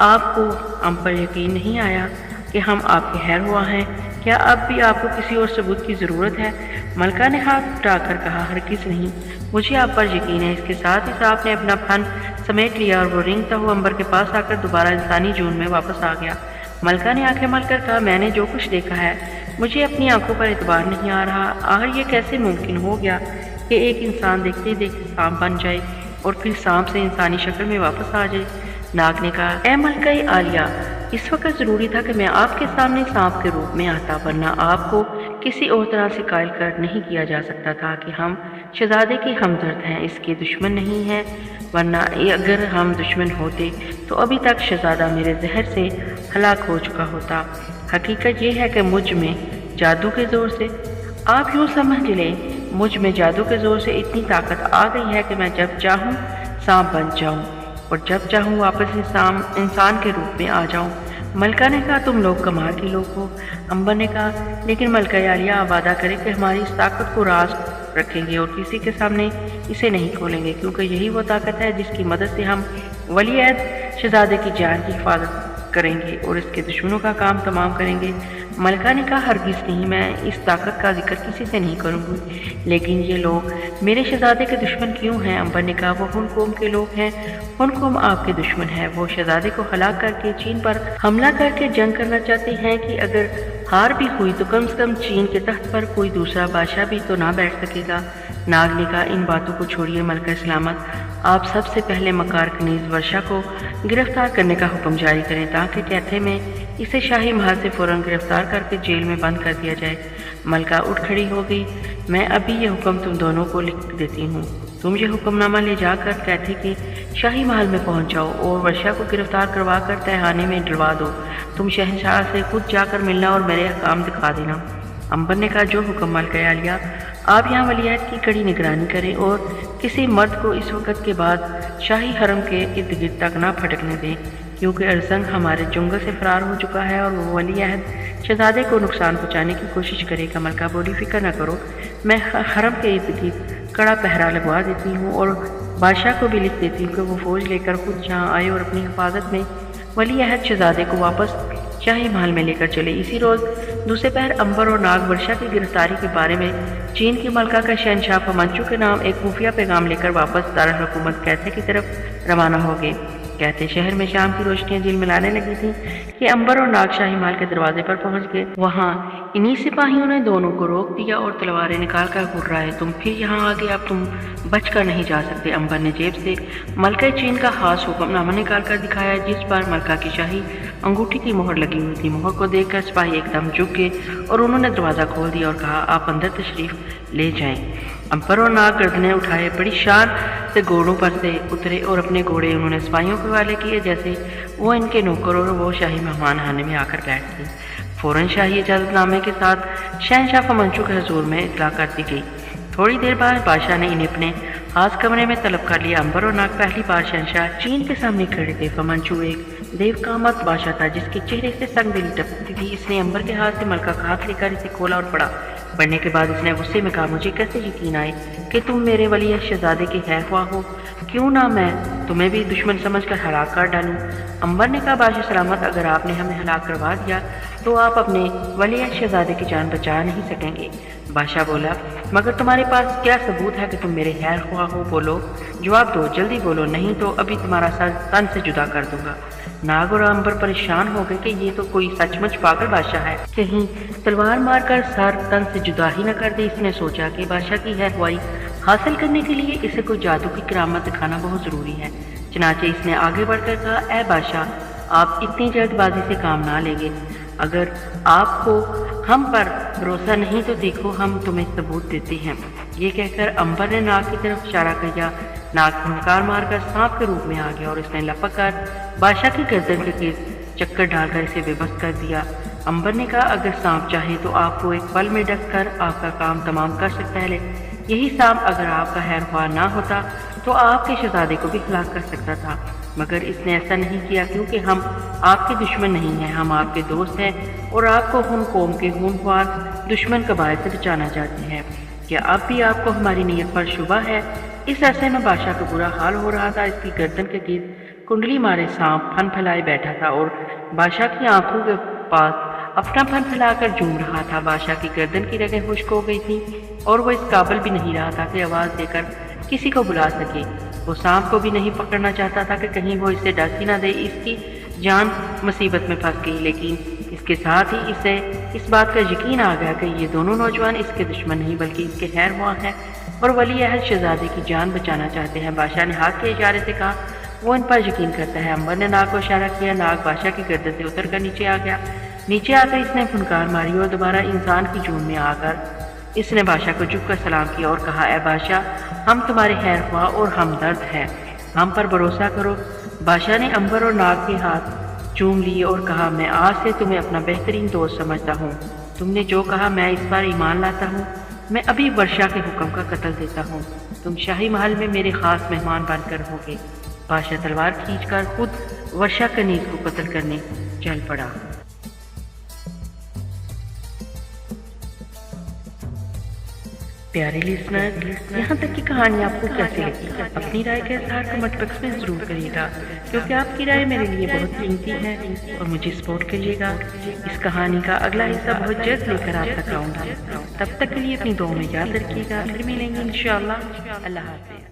आपको हम पर यकीन नहीं आया कि हम आपके खैर हुआ हैं? क्या अब भी आपको किसी और सबूत की ज़रूरत है? मलका ने हाथ उठाकर कहा, हरगिज़ नहीं, मुझे आप पर यकीन है। इसके साथ ही सांप ने अपना फन समेट लिया और वो रेंगता हुआ अंबर के पास आकर दोबारा इंसानी जून में वापस आ गया। मलका ने आंखें मलकर कहा, मैंने जो कुछ देखा है मुझे अपनी आंखों पर एतबार नहीं आ रहा। आखिर ये कैसे मुमकिन हो गया कि एक इंसान देखते देखते सांप बन जाए और फिर सांप से इंसानी शक्ल में वापस आ जाए? नाग ने कहा, ए मलका आलिया इस वक्त ज़रूरी था कि मैं आपके सामने सांप के रूप में आता, वरना आपको किसी और तरह से कायल कर नहीं किया जा सकता था कि हम शहजादे के हमदर्द हैं, इसके दुश्मन नहीं हैं। वरना अगर हम दुश्मन होते तो अभी तक शहजादा मेरे जहर से हलाक हो चुका होता। हकीकत यह है कि मुझ में जादू के ज़ोर से, आप यूँ समझ लें, मुझ में जादू के ज़ोर से इतनी ताकत आ गई है कि मैं जब चाहूँ सांप बन जाऊँ और जब चाहूँ वापस इंसान के रूप में आ जाऊँ। मलका ने कहा, तुम लोग कमाल के लोग हो। अंबर ने कहा, लेकिन मलका आलिया आप वादा करें कि हमारी इस ताकत को राज रखेंगे और किसी के सामने इसे नहीं खोलेंगे, क्योंकि यही वो ताकत है जिसकी मदद से हम वली-ए-अहद शहजादे की जान की हिफाजत کریں گے اور اس کے دشمنوں کا کام تمام کریں گے۔ ملکہ نے کہا ہرگز نہیں، میں اس طاقت کا ذکر کسی سے نہیں کروں گی، لیکن یہ لوگ میرے شہزادے کے دشمن کیوں ہیں؟ امبر نے کہا وہ ہن قوم کے لوگ ہیں، ہن قوم آپ کے دشمن ہے، وہ شہزادے کو ہلاک کر کے چین پر حملہ کر کے جنگ کرنا چاہتے ہیں کہ اگر ہار بھی ہوئی تو کم سے کم چین کے تخت پر کوئی دوسرا بادشاہ بھی تو نہ بیٹھ سکے گا۔ ناگ نے کہا ان باتوں کو چھوڑیے ملکہ سلامت، آپ سب سے پہلے مکار کنیز ورشا کو گرفتار کرنے کا حکم جاری کریں تاکہ کیتھے میں اسے شاہی محل سے فوراً گرفتار کر کے جیل میں بند کر دیا جائے۔ ملکہ اٹھ کھڑی ہو گئی، میں ابھی یہ حکم تم دونوں کو لکھ دیتی ہوں، تم یہ حکم نامہ لے جا کر کیتھے کے شاہی محل میں پہنچ جاؤ اور ورشا کو گرفتار کروا کر تہخانے میں ڈلوا دو۔ تم شہنشاہ سے خود جا کر ملنا اور میرے احکام دکھا دینا۔ امبر نے کہا جو حکم ملکہ عالیہ، آپ یہاں ولیعہد کی کڑی نگرانی کریں اور کسی مرد کو اس وقت کے بعد شاہی حرم کے ارد گرد تک نہ پھٹکنے دیں، کیونکہ ارسنگ ہمارے جنگل سے فرار ہو چکا ہے اور وہ ولیعہد شہزادے کو نقصان پہنچانے کی کوشش کرے گا۔ ملکہ بولی فکر نہ کرو، میں حرم کے ارد گرد کڑا پہرا لگوا دیتی ہوں اور بادشاہ کو بھی لکھ دیتی ہوں کہ وہ فوج لے کر خود یہاں آئے اور اپنی حفاظت میں ولیعہد شہزادے کو واپس شاہی محل میں لے کر چلے۔ اسی روز دوسرے پہر امبر اور ناگ ورشا کی گرفتاری کے بارے میں چین کی ملکہ کا شہنشاہ فمنچو کے نام ایک خفیہ پیغام لے کر واپس دارالحکومت کیتھے کی طرف روانہ ہو گئے۔ کیتھے شہر میں شام کی روشنیاں جلملانے لگی تھیں کہ امبر اور ناگ شاہی محل کے دروازے پر پہنچ گئے۔ وہاں انہی سپاہیوں نے دونوں کو روک دیا اور تلواریں نکال کر گھررائے، تم پھر یہاں آ گئے، اب تم بچ کر نہیں جا سکتے۔ امبر نے جیب سے ملکہ چین کا خاص حکم نامہ نکال کر دکھایا جس پر ملکہ کی شاہی انگوٹھی کی مہر لگی ہوئی تھی۔ مہر کو دیکھ کر سپاہی ایک دم جھک گئے اور انہوں نے دروازہ کھول دیا اور کہا آپ اندر تشریف لے جائیں۔ امبر اور ناگ گردنیں اٹھائے بڑی شان سے گھوڑوں پر سے اترے اور اپنے گھوڑے انہوں نے سپاہیوں کے حوالے کیے جیسے وہ ان کے نوکر اور وہ شاہی مہمان خانے میں آ کر بیٹھ گئے۔ فوراً شاہی اجازت نامے کے ساتھ شہنشاہ فمنچو کے حضور میں اطلاع کر دی گئی۔ تھوڑی دیر بعد بادشاہ نے انہیں اپنے خاص کمرے میں طلب کر لیا۔ امبر اور ناگ پہلی بار شہنشاہ چین کے سامنے کھڑے تھے۔ فمنچو ایک دیو کامت بادشاہ تھا جس کے چہرے سے سنگ دلی ٹپکتی تھی۔ اس نے امبر کے ہاتھ سے ملکہ کا ہاتھ لے کر اسے کھولا اور پڑھا۔ پڑھنے کے بعد اس نے غصے میں کہا مجھے کیسے یقین آئے کہ تم میرے ولی شہزادے کے خیر خواہ ہو، کیوں نہ میں تمہیں بھی دشمن سمجھ کر ہلاک کر ڈالوں۔ امبر نے کہا بادشاہ سلامت اگر آپ نے ہمیں ہلاک کروا دیا تو آپ اپنے ولی شہزادے کی جان بچا نہیں سکیں گے۔ بادشاہ بولا مگر تمہارے پاس کیا ثبوت ہے کہ تم میرے خیر خواہ ہو؟ بولو، جواب دو، جلدی بولو، نہیں تو ابھی تمہارا سر تن سے جدا کر دوں گا۔ ناگ اور امبر پریشان ہو گئے کہ یہ تو کوئی سچ مچ پاگل بادشاہ ہے، کہیں تلوار مار کر سر تن سے جدا ہی نہ کر دے۔ اس نے سوچا کہ بادشاہ کی خیر خواہی حاصل کرنے کے لیے اسے کوئی جادو کی کرامت دکھانا بہت ضروری ہے۔ چنانچہ اس نے آگے بڑھ کر کہا اے بادشاہ آپ اتنی جلد بازی سے کام نہ لیں گے، اگر آپ کو ہم پر بھروسہ نہیں تو دیکھو ہم تمہیں ثبوت دیتے ہیں۔ یہ کہہ کر امبر نے ناگ کی طرف اشارہ کیا۔ ناگ پھنکار مار کر سانپ کے روپ میں آ گیا اور اس نے لپک کر بادشاہ کی گردن کے گرد چکر ڈال کر اسے بے بس کر دیا۔ امبر نے کہا اگر سانپ چاہے تو آپ کو ایک پل میں ڈک کر آپ کا کام تمام کر سکتا ہے، یہی سانپ اگر آپ کا خیر خواہ نہ ہوتا تو آپ کے شہزادے کو بھی ہلاک کر سکتا تھا، مگر اس نے ایسا نہیں کیا کیونکہ ہم آپ کے دشمن نہیں ہیں، ہم آپ کے دوست ہیں اور آپ کو ہن قوم کے خونخوار دشمن قبائل سے بچانا چاہتے ہیں۔ کیا اب بھی آپ کو ہماری نیت پر شبہ ہے؟ اس عرصے میں بادشاہ کا برا حال ہو رہا تھا۔ اس کی گردن کے گرد کنڈلی مارے سانپ پھن پھیلائے بیٹھا تھا اور بادشاہ کی آنکھوں کے پاس اپنا پھن پھیلا کر جھوم رہا تھا۔ بادشاہ کی گردن کی رگیں خشک ہو گئی تھیں اور وہ اس قابل بھی نہیں رہا تھا کہ آواز دے کر کسی کو بلا سکے۔ وہ سانپ کو بھی نہیں پکڑنا چاہتا تھا کہ کہیں وہ اسے ڈس ہی نہ دے، اس کی جان مصیبت میں پھنس گئی، لیکن اس کے ساتھ ہی اسے اس بات کا یقین آ گیا کہ یہ دونوں نوجوان اس کے دشمن نہیں بلکہ اس کے خیر خواہ ہیں اور ولی عہد شہزادے کی جان بچانا چاہتے ہیں۔ بادشاہ نے ہاتھ کے اشارے سے کہا وہ ان پر یقین کرتا ہے۔ امبر نے ناگ کو اشارہ کیا، ناگ بادشاہ کی گردن سے اتر کر نیچے آ گیا۔ نیچے آ کر اس نے پھنکار ماری اور دوبارہ انسان کی جون میں آ کر اس نے بادشاہ کو جھک کر سلام کیا اور کہا اے بادشاہ ہم تمہارے خیر خواہ اور ہمدرد ہیں، ہم پر بھروسہ کرو۔ بادشاہ نے امبر اور ناگ کے ہاتھ چوم لیے اور کہا میں آج سے تمہیں اپنا بہترین دوست سمجھتا ہوں، تم نے جو کہا میں اس پر ایمان لاتا ہوں، میں ابھی ورشا کے حکم کا قتل دیتا ہوں، تم شاہی محل میں میرے خاص مہمان بن کر ہوگے۔ بادشاہ تلوار کھینچ کر خود ورشا کنیز کو قتل کرنے چل پڑا۔ پیارے لسنر، یہاں تک کی کہانی آپ کو کیسی لگی؟ اپنی رائے کا اظہار کمنٹ باکس میں ضرور کریے گا، کیونکہ آپ کی رائے میرے لیے بہت قیمتی ہے اور مجھے سپورٹ کریے گا۔ اس کہانی کا اگلا حصہ بہت جلد لے کر آپ تک آؤں گا۔ تب تک کے لیے اپنی دعاؤں میں یاد رکھیے گا۔ پھر ملیں گے انشاءاللہ۔ اللہ حافظ۔